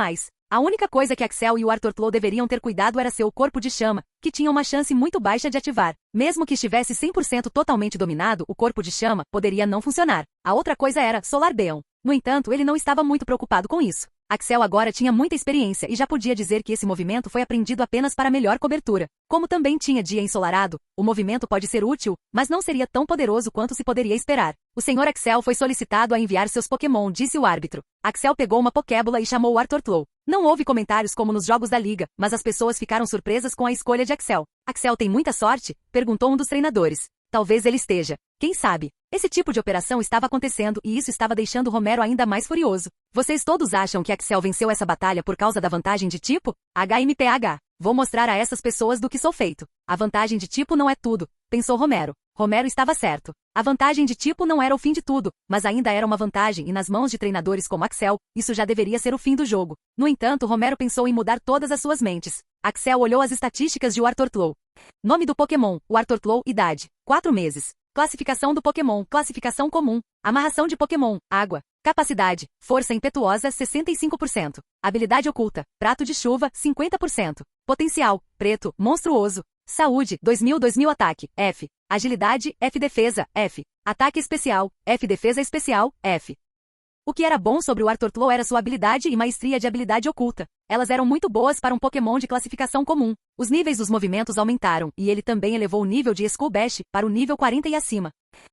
Speaker 2: A única coisa que Axel e o Arthur Tlo deveriam ter cuidado era seu corpo de chama, que tinha uma chance muito baixa de ativar. Mesmo que estivesse 100% totalmente dominado, o corpo de chama poderia não funcionar. A outra coisa era Solar Beam. No entanto, ele não estava muito preocupado com isso. Axel agora tinha muita experiência e já podia dizer que esse movimento foi aprendido apenas para melhor cobertura. Como também tinha dia ensolarado, o movimento pode ser útil, mas não seria tão poderoso quanto se poderia esperar. O Sr. Axel foi solicitado a enviar seus Pokémon, disse o árbitro. Axel pegou uma Pokébola e chamou o Arthur Tlo. Não houve comentários como nos jogos da liga, mas as pessoas ficaram surpresas com a escolha de Axel. Axel tem muita sorte? Perguntou um dos treinadores. Talvez ele esteja. Quem sabe? Esse tipo de operação estava acontecendo e isso estava deixando Romero ainda mais furioso. Vocês todos acham que Axel venceu essa batalha por causa da vantagem de tipo? HMPH. Vou mostrar a essas pessoas do que sou feito. A vantagem de tipo não é tudo, pensou Romero. Romero estava certo. A vantagem de tipo não era o fim de tudo, mas ainda era uma vantagem e nas mãos de treinadores como Axel, isso já deveria ser o fim do jogo. No entanto, Romero pensou em mudar todas as suas mentes. Axel olhou as estatísticas de Arthur Tlo. Nome do Pokémon, Arthur Tlo, idade, 4 meses. Classificação do Pokémon, classificação comum. Amarração de Pokémon, água. Capacidade, força impetuosa, 65%. Habilidade oculta, prato de chuva, 50%. Potencial, preto, monstruoso. Saúde, 2000 ataque, F. Agilidade, F defesa, F. Ataque especial, F defesa especial, F. O que era bom sobre o Arthur Tlo era sua habilidade e maestria de habilidade oculta. Elas eram muito boas para um Pokémon de classificação comum. Os níveis dos movimentos aumentaram, e ele também elevou o nível de Skull Bash para o nível 40 e acima.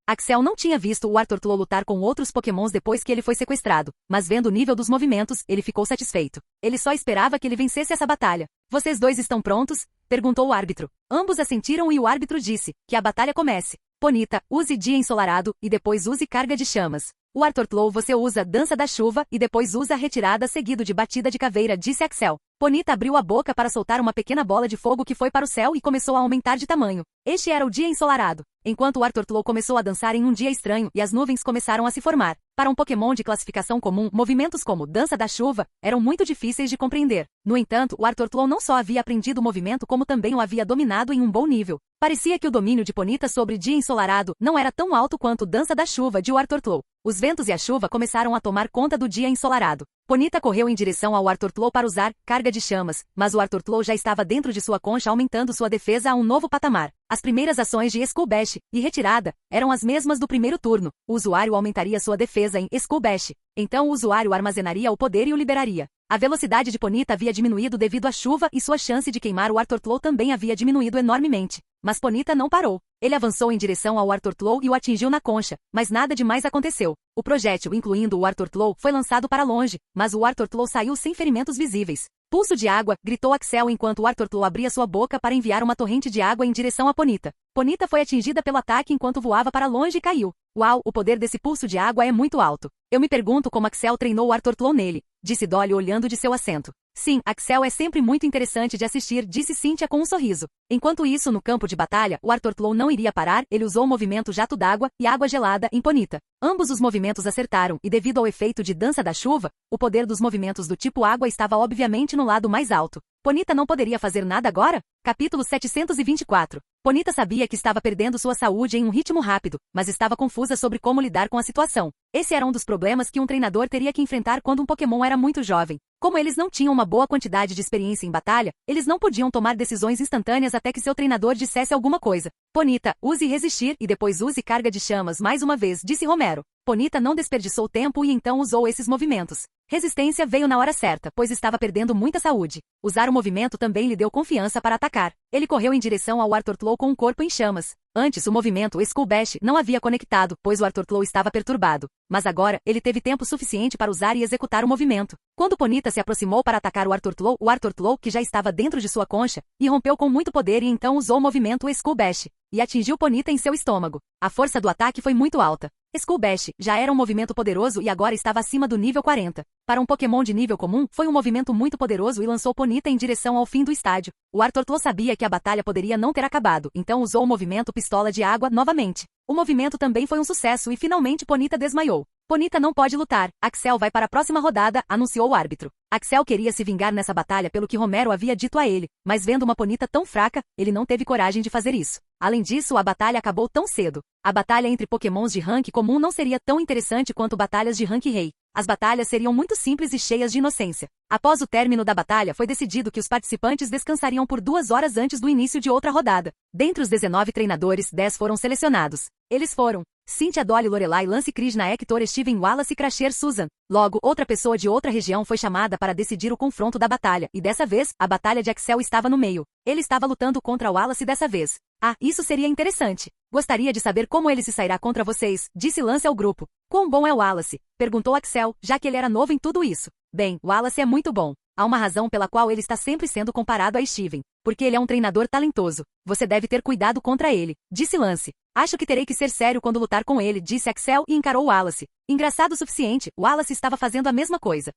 Speaker 2: Axel não tinha visto o Arthur Tlo lutar com outros Pokémons depois que ele foi sequestrado, mas vendo o nível dos movimentos, ele ficou satisfeito. Ele só esperava que ele vencesse essa batalha. Vocês dois estão prontos? Perguntou o árbitro. Ambos assentiram e o árbitro disse que a batalha comece. Ponyta, use dia ensolarado, e depois use carga de chamas. O Arthur Tlo você usa dança da chuva e depois usa retirada seguido de batida de caveira, disse Axel. Ponyta abriu a boca para soltar uma pequena bola de fogo que foi para o céu e começou a aumentar de tamanho. Este era o dia ensolarado. Enquanto o Arthur Tlo começou a dançar em um dia estranho e as nuvens começaram a se formar. Para um Pokémon de classificação comum, movimentos como dança da chuva eram muito difíceis de compreender. No entanto, o Arthur Tlo não só havia aprendido o movimento como também o havia dominado em um bom nível. Parecia que o domínio de Ponyta sobre dia ensolarado não era tão alto quanto dança da chuva de Arthur Tlo. Os ventos e a chuva começaram a tomar conta do dia ensolarado. Ponyta correu em direção ao Wartortle para usar carga de chamas, mas o Wartortle já estava dentro de sua concha aumentando sua defesa a um novo patamar. As primeiras ações de Skull Bash e retirada eram as mesmas do primeiro turno. O usuário aumentaria sua defesa em Skull Bash. Então o usuário armazenaria o poder e o liberaria. A velocidade de Ponyta havia diminuído devido à chuva e sua chance de queimar o Wartortle também havia diminuído enormemente. Mas Ponyta não parou. Ele avançou em direção ao Wartortle e o atingiu na concha, mas nada demais aconteceu. O projétil, incluindo o Wartortle, foi lançado para longe, mas o Wartortle saiu sem ferimentos visíveis. Pulso de água, gritou Axel enquanto o Wartortle abria sua boca para enviar uma torrente de água em direção a Ponyta. Ponyta foi atingida pelo ataque enquanto voava para longe e caiu. Uau, o poder desse pulso de água é muito alto. Eu me pergunto como Axel treinou o Wartortle nele, disse Dolly olhando de seu assento. Sim, Axel é sempre muito interessante de assistir, disse Cynthia com um sorriso. Enquanto isso, no campo de batalha, o Wartortle não iria parar, ele usou o movimento jato d'água e água gelada em Ponyta. Ambos os movimentos acertaram, e devido ao efeito de dança da chuva, o poder dos movimentos do tipo água estava obviamente no lado mais alto. Ponyta não poderia fazer nada agora? Capítulo 724. Ponyta sabia que estava perdendo sua saúde em um ritmo rápido, mas estava confusa sobre como lidar com a situação. Esse era um dos problemas que um treinador teria que enfrentar quando um Pokémon era muito jovem. Como eles não tinham uma boa quantidade de experiência em batalha, eles não podiam tomar decisões instantâneas até que seu treinador dissesse alguma coisa. Ponyta, use resistir e depois use carga de chamas mais uma vez, disse Romero. Ponyta não desperdiçou tempo e então usou esses movimentos. Resistência veio na hora certa, pois estava perdendo muita saúde. Usar o movimento também lhe deu confiança para atacar. Ele correu em direção ao Wartortle com o corpo em chamas. Antes, o movimento Skull Bash não havia conectado, pois o Wartortle estava perturbado. Mas agora, ele teve tempo suficiente para usar e executar o movimento. Quando Ponyta se aproximou para atacar o Wartortle, que já estava dentro de sua concha, irrompeu com muito poder e então usou o movimento Skull Bash e atingiu Ponyta em seu estômago. A força do ataque foi muito alta. Skull Bash já era um movimento poderoso e agora estava acima do nível 40. Para um Pokémon de nível comum, foi um movimento muito poderoso e lançou Ponyta em direção ao fim do estádio. O Wartortle sabia que a batalha poderia não ter acabado, então usou o movimento Pistola de Água novamente. O movimento também foi um sucesso e finalmente Ponyta desmaiou. Ponyta não pode lutar. Axel vai para a próxima rodada, anunciou o árbitro. Axel queria se vingar nessa batalha pelo que Romero havia dito a ele, mas vendo uma Ponyta tão fraca, ele não teve coragem de fazer isso. Além disso, a batalha acabou tão cedo. A batalha entre Pokémons de rank comum não seria tão interessante quanto batalhas de rank rei. As batalhas seriam muito simples e cheias de inocência. Após o término da batalha, foi decidido que os participantes descansariam por 2 horas antes do início de outra rodada. Dentre os 19 treinadores, 10 foram selecionados. Eles foram Cynthia, Dolly, Lorelai, Lance, Krishna, Hector, Steven, Wallace e Crasher, Susan. Logo, outra pessoa de outra região foi chamada para decidir o confronto da batalha, e dessa vez, a batalha de Axel estava no meio. Ele estava lutando contra Wallace dessa vez. Ah, isso seria interessante. Gostaria de saber como ele se sairá contra vocês, disse Lance ao grupo. Quão bom é Wallace? Perguntou Axel, já que ele era novo em tudo isso. Bem, Wallace é muito bom. Há uma razão pela qual ele está sempre sendo comparado a Steven. Porque ele é um treinador talentoso. Você deve ter cuidado contra ele, disse Lance. Acho que terei que ser sério quando lutar com ele, disse Axel e encarou Wallace. Engraçado o suficiente, Wallace estava fazendo a mesma coisa.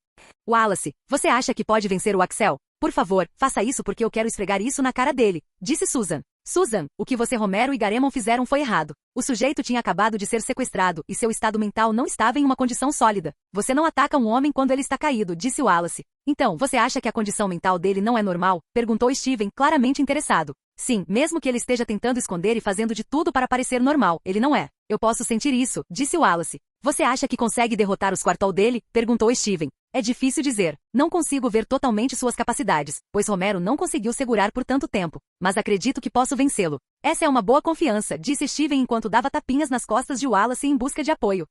Speaker 2: Wallace, você acha que pode vencer o Axel? Por favor, faça isso porque eu quero esfregar isso na cara dele, disse Susan. Susan, o que você Romero e Garemon fizeram foi errado. O sujeito tinha acabado de ser sequestrado e seu estado mental não estava em uma condição sólida. Você não ataca um homem quando ele está caído, disse Wallace. Então, você acha que a condição mental dele não é normal? Perguntou Steven, claramente interessado. Sim, mesmo que ele esteja tentando esconder e fazendo de tudo para parecer normal, ele não é. Eu posso sentir isso, disse Wallace. Você acha que consegue derrotar os Squirtle dele? Perguntou Steven. É difícil dizer. Não consigo ver totalmente suas capacidades, pois Romero não conseguiu segurar por tanto tempo. Mas acredito que posso vencê-lo. Essa é uma boa confiança, disse Steven enquanto dava tapinhas nas costas de Wallace em busca de apoio.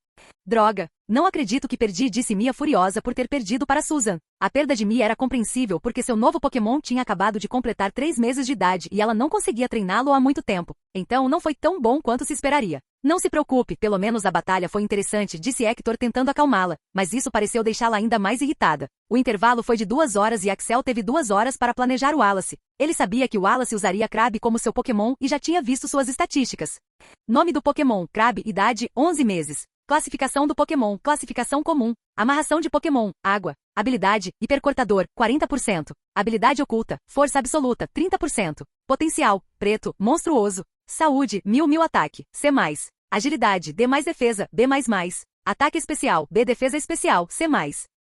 Speaker 2: Droga. Não acredito que perdi, disse Mia furiosa por ter perdido para Susan. A perda de Mia era compreensível porque seu novo Pokémon tinha acabado de completar 3 meses de idade e ela não conseguia treiná-lo há muito tempo. Então não foi tão bom quanto se esperaria. Não se preocupe, pelo menos a batalha foi interessante, disse Hector tentando acalmá-la, mas isso pareceu deixá-la ainda mais irritada. O intervalo foi de 2 horas e Axel teve 2 horas para planejar o Wallace. Ele sabia que o Wallace usaria Crabbe como seu Pokémon e já tinha visto suas estatísticas. Nome do Pokémon, Crabbe, idade, 11 meses. Classificação do Pokémon, classificação comum. Amarração de Pokémon, água. Habilidade, hipercortador, 40%. Habilidade oculta, força absoluta, 30%. Potencial, preto, monstruoso. Saúde, 1000 ataque, C+. Agilidade, D mais defesa, B++. Ataque especial, B defesa especial, C+.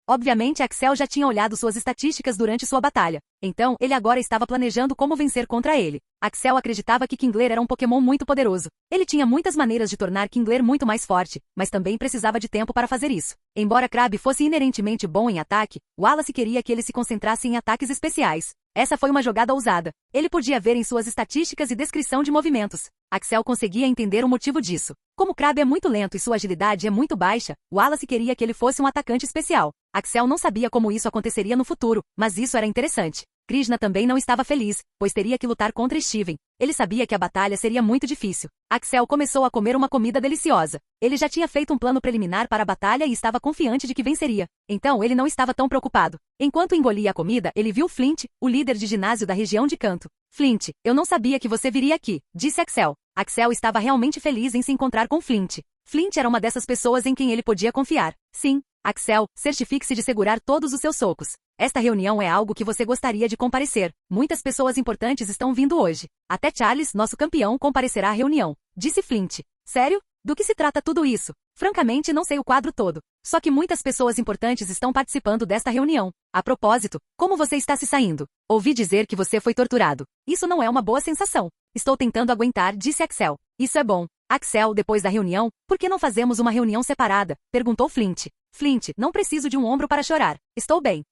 Speaker 2: Obviamente Axel já tinha olhado suas estatísticas durante sua batalha, então ele agora estava planejando como vencer contra ele. Axel acreditava que Kingler era um Pokémon muito poderoso. Ele tinha muitas maneiras de tornar Kingler muito mais forte, mas também precisava de tempo para fazer isso. Embora Crabbe fosse inerentemente bom em ataque, Wallace queria que ele se concentrasse em ataques especiais. Essa foi uma jogada ousada. Ele podia ver em suas estatísticas e descrição de movimentos. Axel conseguia entender o motivo disso. Como Crabbe é muito lento e sua agilidade é muito baixa, Wallace queria que ele fosse um atacante especial. Axel não sabia como isso aconteceria no futuro, mas isso era interessante. Krishna também não estava feliz, pois teria que lutar contra Steven. Ele sabia que a batalha seria muito difícil. Axel começou a comer uma comida deliciosa. Ele já tinha feito um plano preliminar para a batalha e estava confiante de que venceria. Então ele não estava tão preocupado. Enquanto engolia a comida, ele viu Flint, o líder de ginásio da região de Canto. Flint, eu não sabia que você viria aqui, disse Axel. Axel estava realmente feliz em se encontrar com Flint. Flint era uma dessas pessoas em quem ele podia confiar. Sim, Axel, certifique-se de segurar todos os seus socos. Esta reunião é algo que você gostaria de comparecer. Muitas pessoas importantes estão vindo hoje. Até Charles, nosso campeão, comparecerá à reunião, disse Flint. Sério? Do que se trata tudo isso? Francamente, não sei o quadro todo. Só que muitas pessoas importantes estão participando desta reunião. A propósito, como você está se saindo? Ouvi dizer que você foi torturado. Isso não é uma boa sensação. Estou tentando aguentar, disse Axel. Isso é bom. Axel, depois da reunião, por que não fazemos uma reunião separada? Perguntou Flint. Flint, não preciso de um ombro para chorar. Estou bem.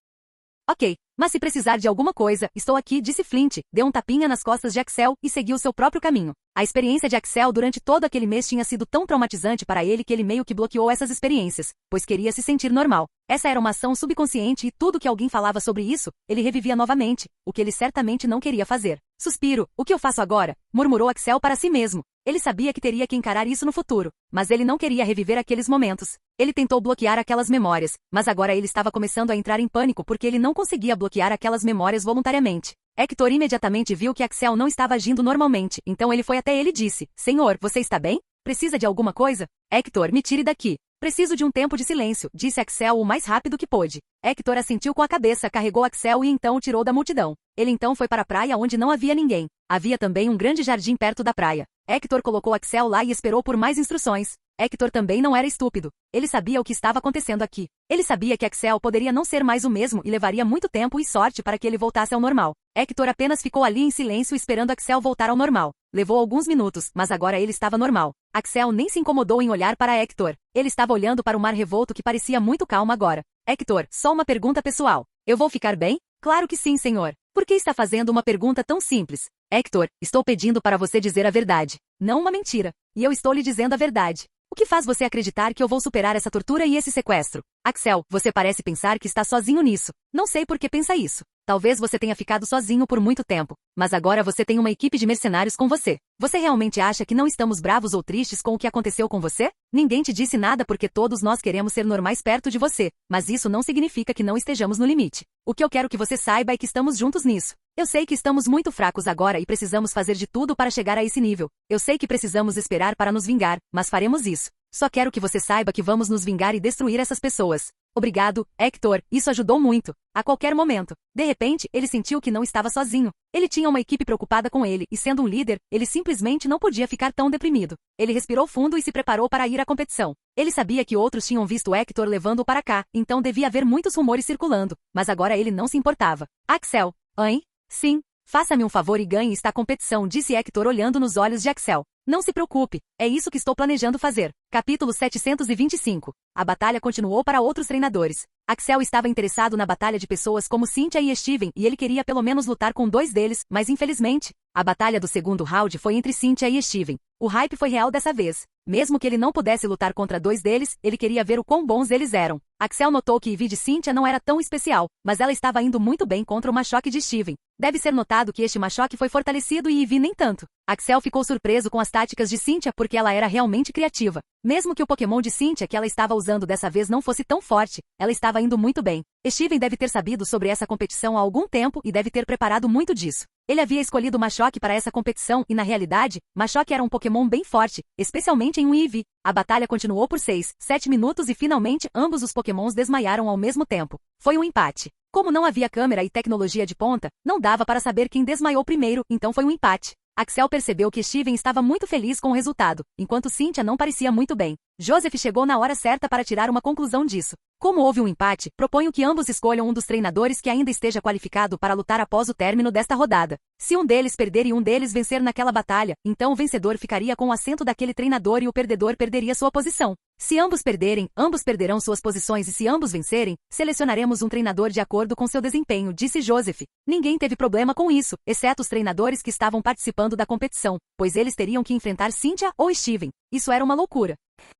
Speaker 2: Ok, mas se precisar de alguma coisa, estou aqui, disse Flint, deu um tapinha nas costas de Axel e seguiu seu próprio caminho. A experiência de Axel durante todo aquele mês tinha sido tão traumatizante para ele que ele meio que bloqueou essas experiências, pois queria se sentir normal. Essa era uma ação subconsciente e tudo que alguém falava sobre isso, ele revivia novamente, o que ele certamente não queria fazer. Suspiro, o que eu faço agora? Murmurou Axel para si mesmo. Ele sabia que teria que encarar isso no futuro, mas ele não queria reviver aqueles momentos. Ele tentou bloquear aquelas memórias, mas agora ele estava começando a entrar em pânico porque ele não conseguia bloquear aquelas memórias voluntariamente. Hector imediatamente viu que Axel não estava agindo normalmente, então ele foi até ele e disse, Senhor, você está bem? Precisa de alguma coisa? Hector, me tire daqui. Preciso de um tempo de silêncio, disse Axel o mais rápido que pôde. Hector assentiu com a cabeça, carregou Axel e então o tirou da multidão. Ele então foi para a praia onde não havia ninguém. Havia também um grande jardim perto da praia. Hector colocou Axel lá e esperou por mais instruções. Hector também não era estúpido. Ele sabia o que estava acontecendo aqui. Ele sabia que Axel poderia não ser mais o mesmo e levaria muito tempo e sorte para que ele voltasse ao normal. Hector apenas ficou ali em silêncio esperando Axel voltar ao normal. Levou alguns minutos, mas agora ele estava normal. Axel nem se incomodou em olhar para Hector. Ele estava olhando para o mar revolto que parecia muito calmo agora. Hector, só uma pergunta pessoal. Eu vou ficar bem? Claro que sim, senhor. Por que está fazendo uma pergunta tão simples? Hector, estou pedindo para você dizer a verdade. Não uma mentira. E eu estou lhe dizendo a verdade. O que faz você acreditar que eu vou superar essa tortura e esse sequestro? Axel, você parece pensar que está sozinho nisso. Não sei por que pensa isso. Talvez você tenha ficado sozinho por muito tempo, mas agora você tem uma equipe de mercenários com você. Você realmente acha que não estamos bravos ou tristes com o que aconteceu com você? Ninguém te disse nada porque todos nós queremos ser normais perto de você, mas isso não significa que não estejamos no limite. O que eu quero que você saiba é que estamos juntos nisso. Eu sei que estamos muito fracos agora e precisamos fazer de tudo para chegar a esse nível. Eu sei que precisamos esperar para nos vingar, mas faremos isso. Só quero que você saiba que vamos nos vingar e destruir essas pessoas. Obrigado, Hector, isso ajudou muito. A qualquer momento. De repente, ele sentiu que não estava sozinho. Ele tinha uma equipe preocupada com ele, e sendo um líder, ele simplesmente não podia ficar tão deprimido. Ele respirou fundo e se preparou para ir à competição. Ele sabia que outros tinham visto Hector levando-o para cá, então devia haver muitos rumores circulando, mas agora ele não se importava. Axel, hein? Sim. Faça-me um favor e ganhe esta competição, disse Hector olhando nos olhos de Axel. Não se preocupe, é isso que estou planejando fazer. Capítulo 725. A batalha continuou para outros treinadores. Axel estava interessado na batalha de pessoas como Cynthia e Steven e ele queria pelo menos lutar com 2 deles, mas infelizmente, a batalha do segundo round foi entre Cynthia e Steven. O hype foi real dessa vez. Mesmo que ele não pudesse lutar contra 2 deles, ele queria ver o quão bons eles eram. Axel notou que Ivy de Cynthia não era tão especial, mas ela estava indo muito bem contra o Machoke de Steven. Deve ser notado que este Machoke foi fortalecido e Ivy nem tanto. Axel ficou surpreso com as táticas de Cynthia porque ela era realmente criativa. Mesmo que o Pokémon de Cynthia que ela estava usando dessa vez não fosse tão forte, ela estava indo muito bem. Steven deve ter sabido sobre essa competição há algum tempo e deve ter preparado muito disso. Ele havia escolhido Machoke para essa competição e, na realidade, Machoke era um Pokémon bem forte, especialmente em um Eevee. A batalha continuou por 6, 7 minutos e finalmente ambos os Pokémons desmaiaram ao mesmo tempo. Foi um empate. Como não havia câmera e tecnologia de ponta, não dava para saber quem desmaiou primeiro, então foi um empate. Axel percebeu que Steven estava muito feliz com o resultado, enquanto Cynthia não parecia muito bem. Joseph chegou na hora certa para tirar uma conclusão disso. Como houve um empate, proponho que ambos escolham um dos treinadores que ainda esteja qualificado para lutar após o término desta rodada. Se um deles perder e um deles vencer naquela batalha, então o vencedor ficaria com o assento daquele treinador e o perdedor perderia sua posição. Se ambos perderem, ambos perderão suas posições e se ambos vencerem, selecionaremos um treinador de acordo com seu desempenho, disse Joseph. Ninguém teve problema com isso, exceto os treinadores que estavam participando da competição, pois eles teriam que enfrentar Cynthia ou Steven. Isso era uma loucura.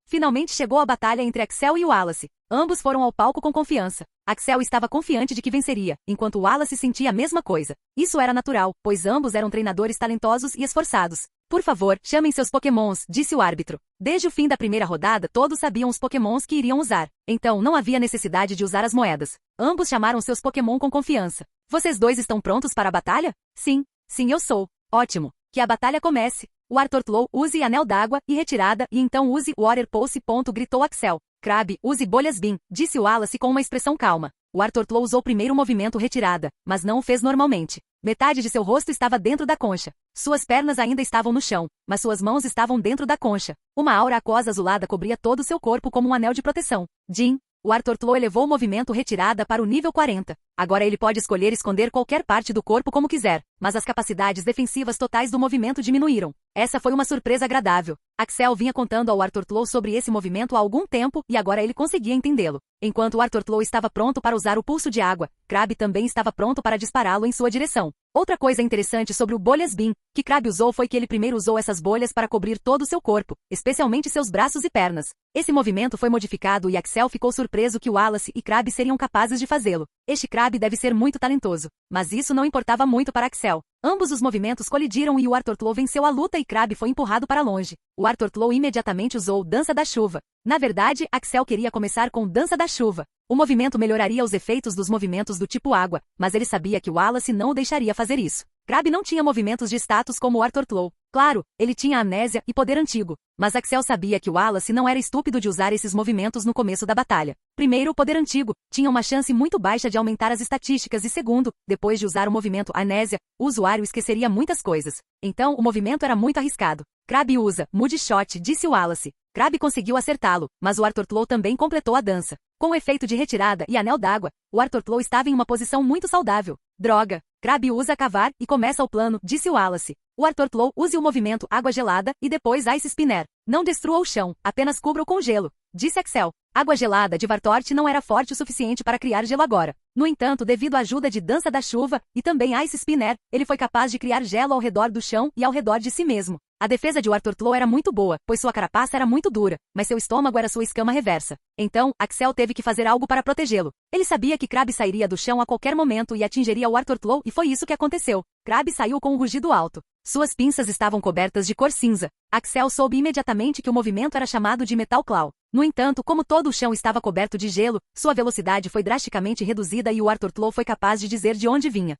Speaker 2: Finalmente chegou a batalha entre Axel e Wallace. Ambos foram ao palco com confiança. Axel estava confiante de que venceria, enquanto Wallace sentia a mesma coisa. Isso era natural, pois ambos eram treinadores talentosos e esforçados. Por favor, chamem seus pokémons, disse o árbitro. Desde o fim da primeira rodada, todos sabiam os pokémons que iriam usar. Então, não havia necessidade de usar as moedas. Ambos chamaram seus pokémon com confiança. Vocês dois estão prontos para a batalha? Sim, eu sou. Ótimo. Que a batalha comece. O Wartortlow, use anel d'água e retirada e então use Water Pulse. Gritou Axel. Crabbe, use bolhas Beam, disse Wallace com uma expressão calma. O Wartortlow usou primeiro o movimento retirada, mas não o fez normalmente. Metade de seu rosto estava dentro da concha. Suas pernas ainda estavam no chão, mas suas mãos estavam dentro da concha. Uma aura aquosa azulada cobria todo o seu corpo como um anel de proteção. Jim, o Wartortlow elevou o movimento retirada para o nível 40. Agora ele pode escolher esconder qualquer parte do corpo como quiser, mas as capacidades defensivas totais do movimento diminuíram. Essa foi uma surpresa agradável. Axel vinha contando ao Wartortlow sobre esse movimento há algum tempo e agora ele conseguia entendê-lo. Enquanto o Wartortlow estava pronto para usar o pulso de água, Crabbe também estava pronto para dispará-lo em sua direção. Outra coisa interessante sobre o Bolhas Beam que Crabbe usou foi que ele primeiro usou essas bolhas para cobrir todo o seu corpo, especialmente seus braços e pernas. Esse movimento foi modificado e Axel ficou surpreso que Wallace e Crabbe seriam capazes de fazê-lo. Este Crabbe deve ser muito talentoso. Mas isso não importava muito para Axel. Ambos os movimentos colidiram e o Wartortlow venceu a luta e Crabbe foi empurrado para longe. O Wartortlow imediatamente usou Dança da Chuva. Na verdade, Axel queria começar com Dança da Chuva. O movimento melhoraria os efeitos dos movimentos do tipo água, mas ele sabia que Wallace não o deixaria fazer isso. Crabbe não tinha movimentos de status como o Wartortlow. Claro, ele tinha amnésia e poder antigo, mas Axel sabia que Wallace não era estúpido de usar esses movimentos no começo da batalha. Primeiro, o poder antigo tinha uma chance muito baixa de aumentar as estatísticas e segundo, depois de usar o movimento amnésia, o usuário esqueceria muitas coisas. Então, o movimento era muito arriscado. Crabbe usa Mood Shot, disse Wallace. Crabbe conseguiu acertá-lo, mas o Wartortlow também completou a dança. Com o efeito de retirada e anel d'água, o Wartortlow estava em uma posição muito saudável. Droga! Crabbe usa cavar e começa o plano, disse Wallace. O Wartortlow use o movimento água gelada e depois Ice Spinner. Não destrua o chão, apenas cubra-o com gelo, disse Axel. Água gelada de Wartortle não era forte o suficiente para criar gelo agora. No entanto, devido à ajuda de Dança da Chuva e também Ice Spinner, ele foi capaz de criar gelo ao redor do chão e ao redor de si mesmo. A defesa de Wartortlow era muito boa, pois sua carapaça era muito dura, mas seu estômago era sua escama reversa. Então, Axel teve que fazer algo para protegê-lo. Ele sabia que Crabbe sairia do chão a qualquer momento e atingiria o Wartortlow e foi isso que aconteceu. Crabbe saiu com um rugido alto. Suas pinças estavam cobertas de cor cinza. Axel soube imediatamente que o movimento era chamado de Metal Claw. No entanto, como todo o chão estava coberto de gelo, sua velocidade foi drasticamente reduzida e o Wartortlow foi capaz de dizer de onde vinha.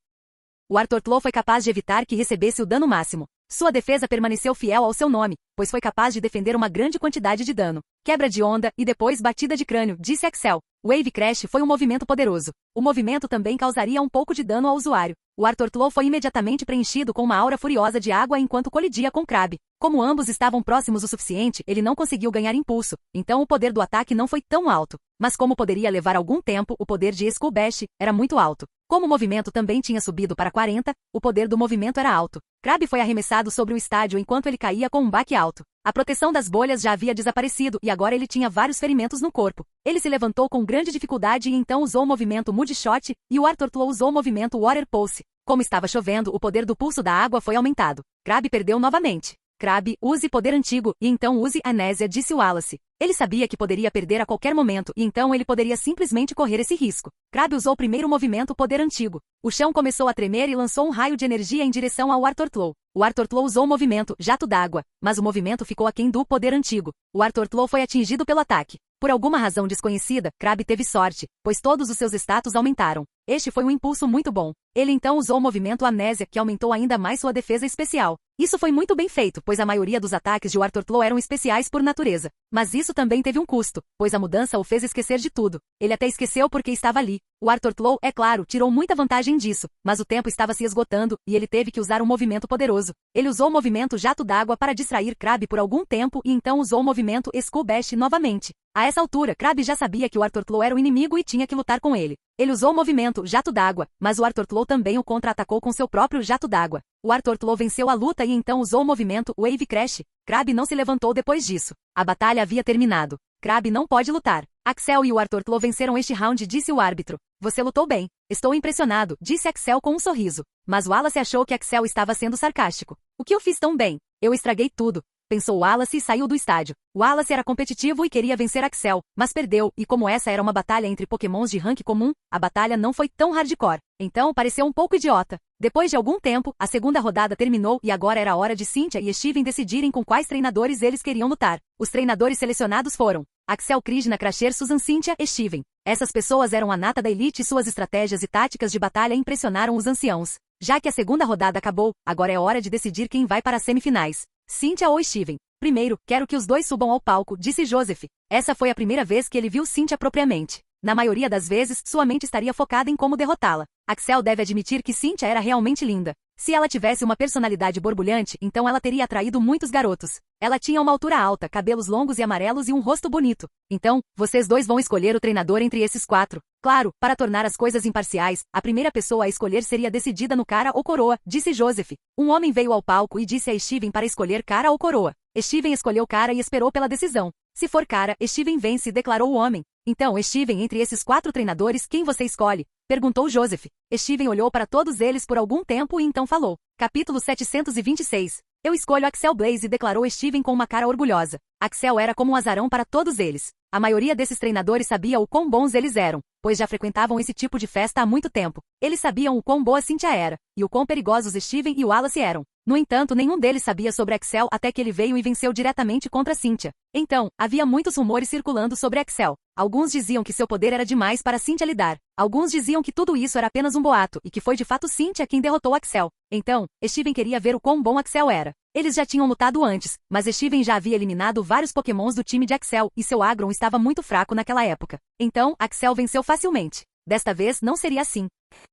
Speaker 2: O Wartortlow foi capaz de evitar que recebesse o dano máximo. Sua defesa permaneceu fiel ao seu nome, pois foi capaz de defender uma grande quantidade de dano. Quebra de onda e depois batida de crânio, disse Axel. Wave Crash foi um movimento poderoso. O movimento também causaria um pouco de dano ao usuário. O Wartortlow foi imediatamente preenchido com uma aura furiosa de água enquanto colidia com Crabbe. Como ambos estavam próximos o suficiente, ele não conseguiu ganhar impulso, então o poder do ataque não foi tão alto. Mas como poderia levar algum tempo, o poder de Skull Bash era muito alto. Como o movimento também tinha subido para 40, o poder do movimento era alto. Crabbe foi arremessado sobre o estádio enquanto ele caía com um baque alto. A proteção das bolhas já havia desaparecido e agora ele tinha vários ferimentos no corpo. Ele se levantou com grande dificuldade e então usou o movimento Mood Shot e o Wartortlow usou o movimento Water Pulse. Como estava chovendo, o poder do pulso da água foi aumentado. Crabbe perdeu novamente. Crabbe, use poder antigo e então use amnésia, disse Wallace. Ele sabia que poderia perder a qualquer momento e então ele poderia simplesmente correr esse risco. Crabbe usou primeiro o movimento poder antigo. O chão começou a tremer e lançou um raio de energia em direção ao Wartortlow. O Wartortlow usou o movimento jato d'água, mas o movimento ficou aquém do poder antigo. O Wartortlow foi atingido pelo ataque. Por alguma razão desconhecida, Crabbe teve sorte, pois todos os seus status aumentaram. Este foi um impulso muito bom. Ele então usou o movimento Amnésia, que aumentou ainda mais sua defesa especial. Isso foi muito bem feito, pois a maioria dos ataques de Wartortlow eram especiais por natureza. Mas isso também teve um custo, pois a mudança o fez esquecer de tudo. Ele até esqueceu porque estava ali. O Wartortlow, é claro, tirou muita vantagem disso, mas o tempo estava se esgotando, e ele teve que usar um movimento poderoso. Ele usou o movimento Jato d'Água para distrair Crabbe por algum tempo e então usou o movimento Skull Bash novamente. A essa altura, Crabbe já sabia que o Wartortlow era o inimigo e tinha que lutar com ele. Ele usou o movimento Jato d'Água, mas o Wartortlow também o contra-atacou com seu próprio Jato d'Água. O Wartortlow venceu a luta e então usou o movimento Wave Crash. Crabbe não se levantou depois disso. A batalha havia terminado. Crabbe não pode lutar. Axel e o Wartortlow venceram este round, disse o árbitro. Você lutou bem. Estou impressionado, disse Axel com um sorriso. Mas Wallace achou que Axel estava sendo sarcástico. O que eu fiz tão bem? Eu estraguei tudo, pensou Wallace e saiu do estádio. Wallace era competitivo e queria vencer Axel, mas perdeu, e como essa era uma batalha entre pokémons de rank comum, a batalha não foi tão hardcore. Então pareceu um pouco idiota. Depois de algum tempo, a segunda rodada terminou e agora era a hora de Cynthia e Steven decidirem com quais treinadores eles queriam lutar. Os treinadores selecionados foram Axel, Krishna, Crasher, Susan, Cynthia e Steven. Essas pessoas eram a nata da elite e suas estratégias e táticas de batalha impressionaram os anciãos. Já que a segunda rodada acabou, agora é hora de decidir quem vai para as semifinais. Cynthia ou Steven. Primeiro, quero que os dois subam ao palco, disse Joseph. Essa foi a primeira vez que ele viu Cynthia propriamente. Na maioria das vezes, sua mente estaria focada em como derrotá-la. Axel deve admitir que Cynthia era realmente linda. Se ela tivesse uma personalidade borbulhante, então ela teria atraído muitos garotos. Ela tinha uma altura alta, cabelos longos e amarelos e um rosto bonito. Então, vocês dois vão escolher o treinador entre esses quatro. Claro, para tornar as coisas imparciais, a primeira pessoa a escolher seria decidida no cara ou coroa, disse Joseph. Um homem veio ao palco e disse a Steven para escolher cara ou coroa. Steven escolheu cara e esperou pela decisão. Se for cara, Steven vence, declarou o homem. Então, Steven, entre esses quatro treinadores, quem você escolhe? Perguntou Joseph. Steven olhou para todos eles por algum tempo e então falou. Capítulo 726. Eu escolho Axel Blaze, declarou Steven com uma cara orgulhosa. Axel era como um azarão para todos eles. A maioria desses treinadores sabia o quão bons eles eram, pois já frequentavam esse tipo de festa há muito tempo. Eles sabiam o quão boa Cynthia era, e o quão perigosos Steven e Wallace eram. No entanto, nenhum deles sabia sobre Axel até que ele veio e venceu diretamente contra Cynthia. Então, havia muitos rumores circulando sobre Axel. Alguns diziam que seu poder era demais para Cynthia lidar. Alguns diziam que tudo isso era apenas um boato e que foi de fato Cynthia quem derrotou Axel. Então, Steven queria ver o quão bom Axel era. Eles já tinham lutado antes, mas Steven já havia eliminado vários pokémons do time de Axel e seu Agron estava muito fraco naquela época. Então, Axel venceu facilmente. Desta vez, não seria assim.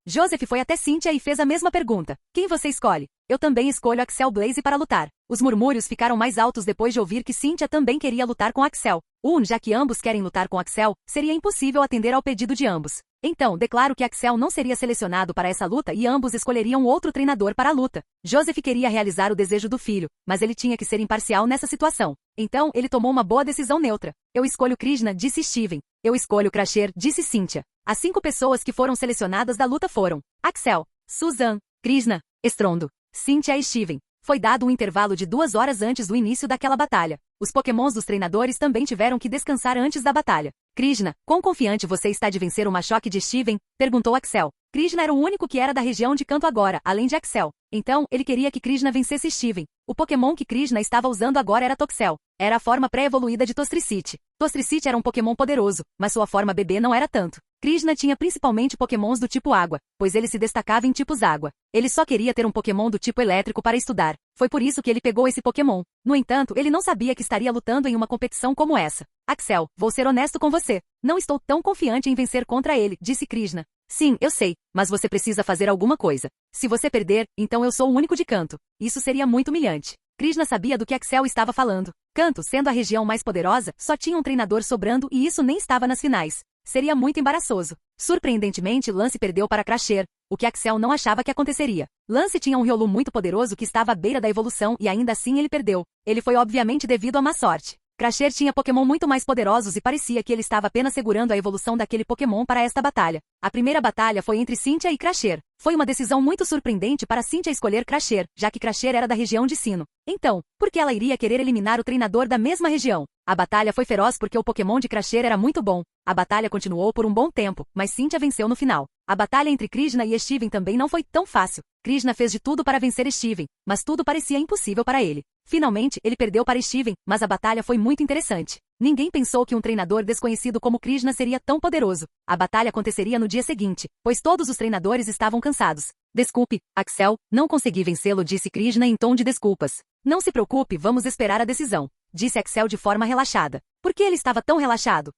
Speaker 2: Joseph foi até Cynthia e fez a mesma pergunta. Quem você escolhe? Eu também escolho Axel Blaze para lutar. Os murmúrios ficaram mais altos depois de ouvir que Cynthia também queria lutar com Axel. Já que ambos querem lutar com Axel, seria impossível atender ao pedido de ambos. Então, declaro que Axel não seria selecionado para essa luta e ambos escolheriam outro treinador para a luta. Joseph queria realizar o desejo do filho, mas ele tinha que ser imparcial nessa situação. Então, ele tomou uma boa decisão neutra. Eu escolho Krishna, disse Steven. Eu escolho Crasher, disse Cynthia. As 5 pessoas que foram selecionadas da luta foram Axel, Susan, Krishna, Estrondo, Cynthia e Steven. Foi dado um intervalo de 2 horas antes do início daquela batalha. Os pokémons dos treinadores também tiveram que descansar antes da batalha. Krishna, quão confiante você está de vencer o Machoke de Steven? Perguntou Axel. Krishna era o único que era da região de Canto agora, além de Axel. Então, ele queria que Krishna vencesse Steven. O pokémon que Krishna estava usando agora era Toxel. Era a forma pré-evoluída de Tostricity. Tostricity era um pokémon poderoso, mas sua forma bebê não era tanto. Krishna tinha principalmente pokémons do tipo água, pois ele se destacava em tipos água. Ele só queria ter um pokémon do tipo elétrico para estudar. Foi por isso que ele pegou esse pokémon. No entanto, ele não sabia que estaria lutando em uma competição como essa. Axel, vou ser honesto com você. Não estou tão confiante em vencer contra ele, disse Krishna. Sim, eu sei, mas você precisa fazer alguma coisa. Se você perder, então eu sou o único de Canto. Isso seria muito humilhante. Krishna sabia do que Axel estava falando. Canto, sendo a região mais poderosa, só tinha um treinador sobrando e isso nem estava nas finais. Seria muito embaraçoso. Surpreendentemente, Lance perdeu para Crasher, o que Axel não achava que aconteceria. Lance tinha um Riolu muito poderoso que estava à beira da evolução e ainda assim ele perdeu. Ele foi obviamente devido à má sorte. Crasher tinha Pokémon muito mais poderosos e parecia que ele estava apenas segurando a evolução daquele Pokémon para esta batalha. A primeira batalha foi entre Cynthia e Crasher. Foi uma decisão muito surpreendente para Cynthia escolher Crasher, já que Crasher era da região de Sino. Então, por que ela iria querer eliminar o treinador da mesma região? A batalha foi feroz porque o Pokémon de Crasher era muito bom. A batalha continuou por um bom tempo, mas Cynthia venceu no final. A batalha entre Krishna e Steven também não foi tão fácil. Krishna fez de tudo para vencer Steven, mas tudo parecia impossível para ele. Finalmente, ele perdeu para Steven, mas a batalha foi muito interessante. Ninguém pensou que um treinador desconhecido como Krishna seria tão poderoso. A batalha aconteceria no dia seguinte, pois todos os treinadores estavam cansados. Desculpe, Axel, não consegui vencê-lo, disse Krishna em tom de desculpas. Não se preocupe, vamos esperar a decisão, disse Axel de forma relaxada. Por que ele estava tão relaxado?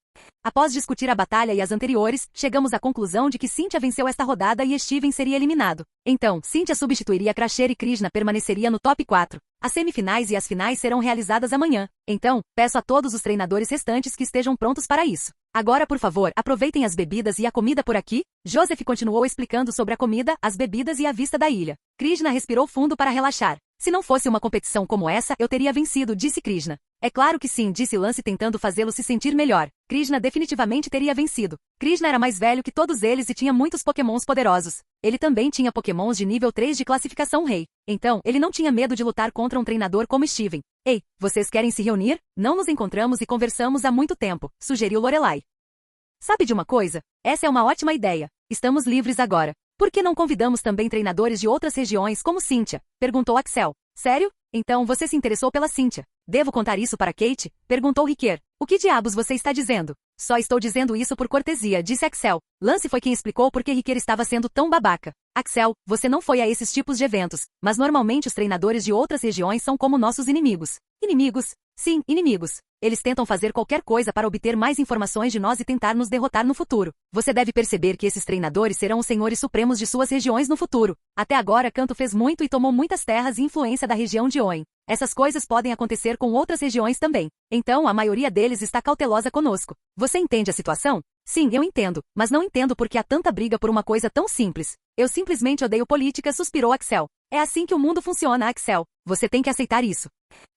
Speaker 2: Após discutir a batalha e as anteriores, chegamos à conclusão de que Cynthia venceu esta rodada e Steven seria eliminado. Então, Cynthia substituiria Crusher e Krishna permaneceria no top 4. As semifinais e as finais serão realizadas amanhã. Então, peço a todos os treinadores restantes que estejam prontos para isso. Agora, por favor, aproveitem as bebidas e a comida por aqui. Joseph continuou explicando sobre a comida, as bebidas e a vista da ilha. Krishna respirou fundo para relaxar. Se não fosse uma competição como essa, eu teria vencido, disse Krishna. É claro que sim, disse Lance tentando fazê-lo se sentir melhor. Krishna definitivamente teria vencido. Krishna era mais velho que todos eles e tinha muitos pokémons poderosos. Ele também tinha pokémons de nível 3 de classificação rei. Então, ele não tinha medo de lutar contra um treinador como Steven. Ei, vocês querem se reunir? Não nos encontramos e conversamos há muito tempo, sugeriu Lorelai. Sabe de uma coisa? Essa é uma ótima ideia. Estamos livres agora. Por que não convidamos também treinadores de outras regiões como Cynthia? Perguntou Axel. Sério? Então você se interessou pela Cynthia. Devo contar isso para Kate? Perguntou Riquer. O que diabos você está dizendo? Só estou dizendo isso por cortesia, disse Axel. Lance foi quem explicou por que Riquer estava sendo tão babaca. Axel, você não foi a esses tipos de eventos, mas normalmente os treinadores de outras regiões são como nossos inimigos. Inimigos? Sim, inimigos. Eles tentam fazer qualquer coisa para obter mais informações de nós e tentar nos derrotar no futuro. Você deve perceber que esses treinadores serão os senhores supremos de suas regiões no futuro. Até agora, Kanto fez muito e tomou muitas terras e influência da região de Oen. Essas coisas podem acontecer com outras regiões também. Então, a maioria deles está cautelosa conosco. Você entende a situação? Sim, eu entendo, mas não entendo por que há tanta briga por uma coisa tão simples. Eu simplesmente odeio política, suspirou Axel. É assim que o mundo funciona, Axel. Você tem que aceitar isso.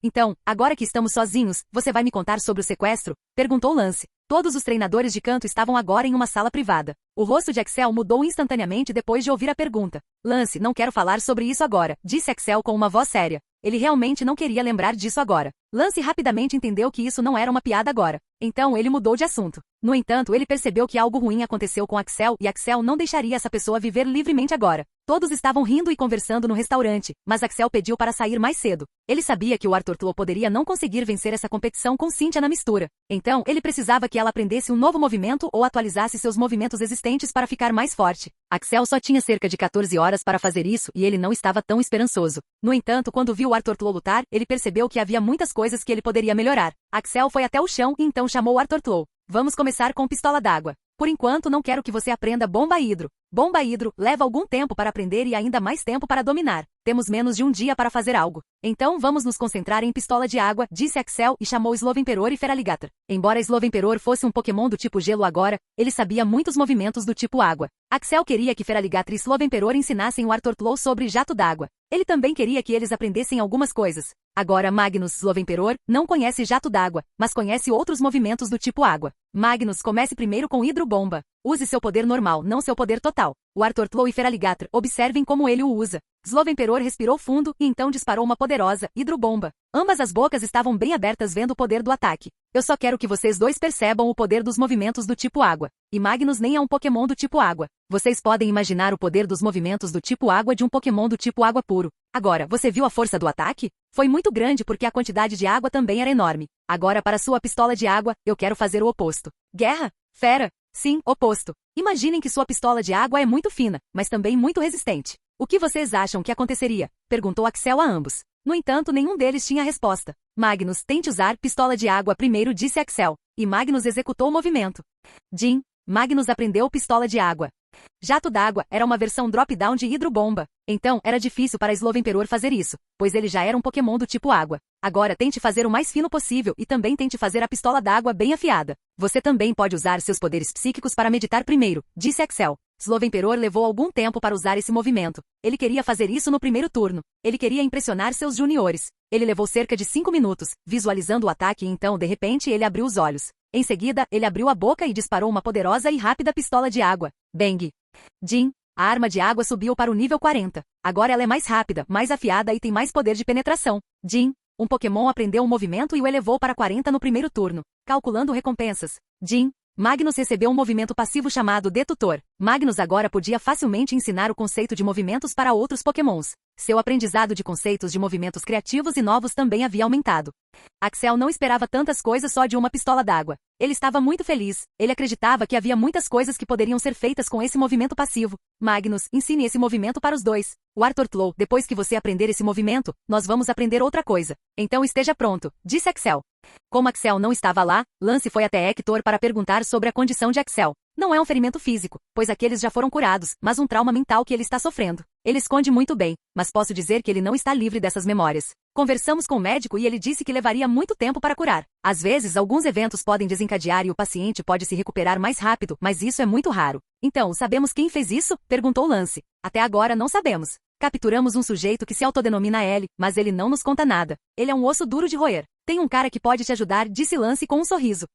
Speaker 2: Então, agora que estamos sozinhos, você vai me contar sobre o sequestro? Perguntou Lance. Todos os treinadores de Kanto estavam agora em uma sala privada. O rosto de Axel mudou instantaneamente depois de ouvir a pergunta. Lance, não quero falar sobre isso agora, disse Axel com uma voz séria. Ele realmente não queria lembrar disso agora. Lance rapidamente entendeu que isso não era uma piada agora. Então ele mudou de assunto. No entanto, ele percebeu que algo ruim aconteceu com Axel e Axel não deixaria essa pessoa viver livremente agora. Todos estavam rindo e conversando no restaurante, mas Axel pediu para sair mais cedo. Ele sabia que o Arthur Tlo poderia não conseguir vencer essa competição com Cynthia na mistura. Então, ele precisava que ela aprendesse um novo movimento ou atualizasse seus movimentos existentes para ficar mais forte. Axel só tinha cerca de 14 horas para fazer isso e ele não estava tão esperançoso. No entanto, quando viu o Arthur Tlo lutar, ele percebeu que havia muitas coisas que ele poderia melhorar. Axel foi até o chão e então chamou o Arthur Tlo. Vamos começar com pistola d'água. Por enquanto, não quero que você aprenda bomba hidro. Bomba hidro leva algum tempo para aprender e ainda mais tempo para dominar. Temos menos de um dia para fazer algo. Então vamos nos concentrar em pistola de água, disse Axel e chamou Slovenperor e Feraligatr. Embora Slovenperor fosse um Pokémon do tipo gelo agora, ele sabia muitos movimentos do tipo água. Axel queria que Feraligatr e Slovenperor ensinassem o Arthur Tlo sobre jato d'água. Ele também queria que eles aprendessem algumas coisas. Agora Magnus Slovenperor não conhece jato d'água, mas conhece outros movimentos do tipo água. Magnus, comece primeiro com hidrobomba. Use seu poder normal, não seu poder total. O Arthur Tlo e Feraligatr, observem como ele o usa. Slovenperor respirou fundo e então disparou uma poderosa hidrobomba. Ambas as bocas estavam bem abertas vendo o poder do ataque. Eu só quero que vocês dois percebam o poder dos movimentos do tipo água. E Magnus nem é um Pokémon do tipo água. Vocês podem imaginar o poder dos movimentos do tipo água de um Pokémon do tipo água puro. Agora, você viu a força do ataque? Foi muito grande porque a quantidade de água também era enorme. Agora para sua pistola de água, eu quero fazer o oposto. Guerra? Fera? Sim, oposto. Imaginem que sua pistola de água é muito fina, mas também muito resistente. O que vocês acham que aconteceria? Perguntou Axel a ambos. No entanto, nenhum deles tinha resposta. Magnus, tente usar pistola de água primeiro, disse Axel. E Magnus executou o movimento. Jim, Magnus aprendeu pistola de água. Jato d'água era uma versão drop-down de hidrobomba. Então, era difícil para Slovenperor fazer isso, pois ele já era um Pokémon do tipo água. Agora tente fazer o mais fino possível e também tente fazer a pistola d'água bem afiada. Você também pode usar seus poderes psíquicos para meditar primeiro, disse Axel. Slovenperor levou algum tempo para usar esse movimento. Ele queria fazer isso no primeiro turno. Ele queria impressionar seus juniores. Ele levou cerca de 5 minutos, visualizando o ataque e então, de repente, ele abriu os olhos. Em seguida, ele abriu a boca e disparou uma poderosa e rápida pistola de água. Bang! Jim, a arma de água subiu para o nível 40. Agora ela é mais rápida, mais afiada e tem mais poder de penetração. Jim, um Pokémon aprendeu um movimento e o elevou para 40 no primeiro turno. Calculando recompensas. Jim, Magnus recebeu um movimento passivo chamado Detutor. Magnus agora podia facilmente ensinar o conceito de movimentos para outros pokémons. Seu aprendizado de conceitos de movimentos criativos e novos também havia aumentado. Axel não esperava tantas coisas só de uma pistola d'água. Ele estava muito feliz. Ele acreditava que havia muitas coisas que poderiam ser feitas com esse movimento passivo. Magnus, ensine esse movimento para os dois. O Arthur falou, depois que você aprender esse movimento, nós vamos aprender outra coisa. Então esteja pronto, disse Axel. Como Axel não estava lá, Lance foi até Hector para perguntar sobre a condição de Axel. Não é um ferimento físico, pois aqueles já foram curados, mas um trauma mental que ele está sofrendo. Ele esconde muito bem, mas posso dizer que ele não está livre dessas memórias. Conversamos com o médico e ele disse que levaria muito tempo para curar. Às vezes, alguns eventos podem desencadear e o paciente pode se recuperar mais rápido, mas isso é muito raro. Então, sabemos quem fez isso? Perguntou Lance. Até agora não sabemos. Capturamos um sujeito que se autodenomina L, mas ele não nos conta nada. Ele é um osso duro de roer. Tem um cara que pode te ajudar, disse Lance com um sorriso.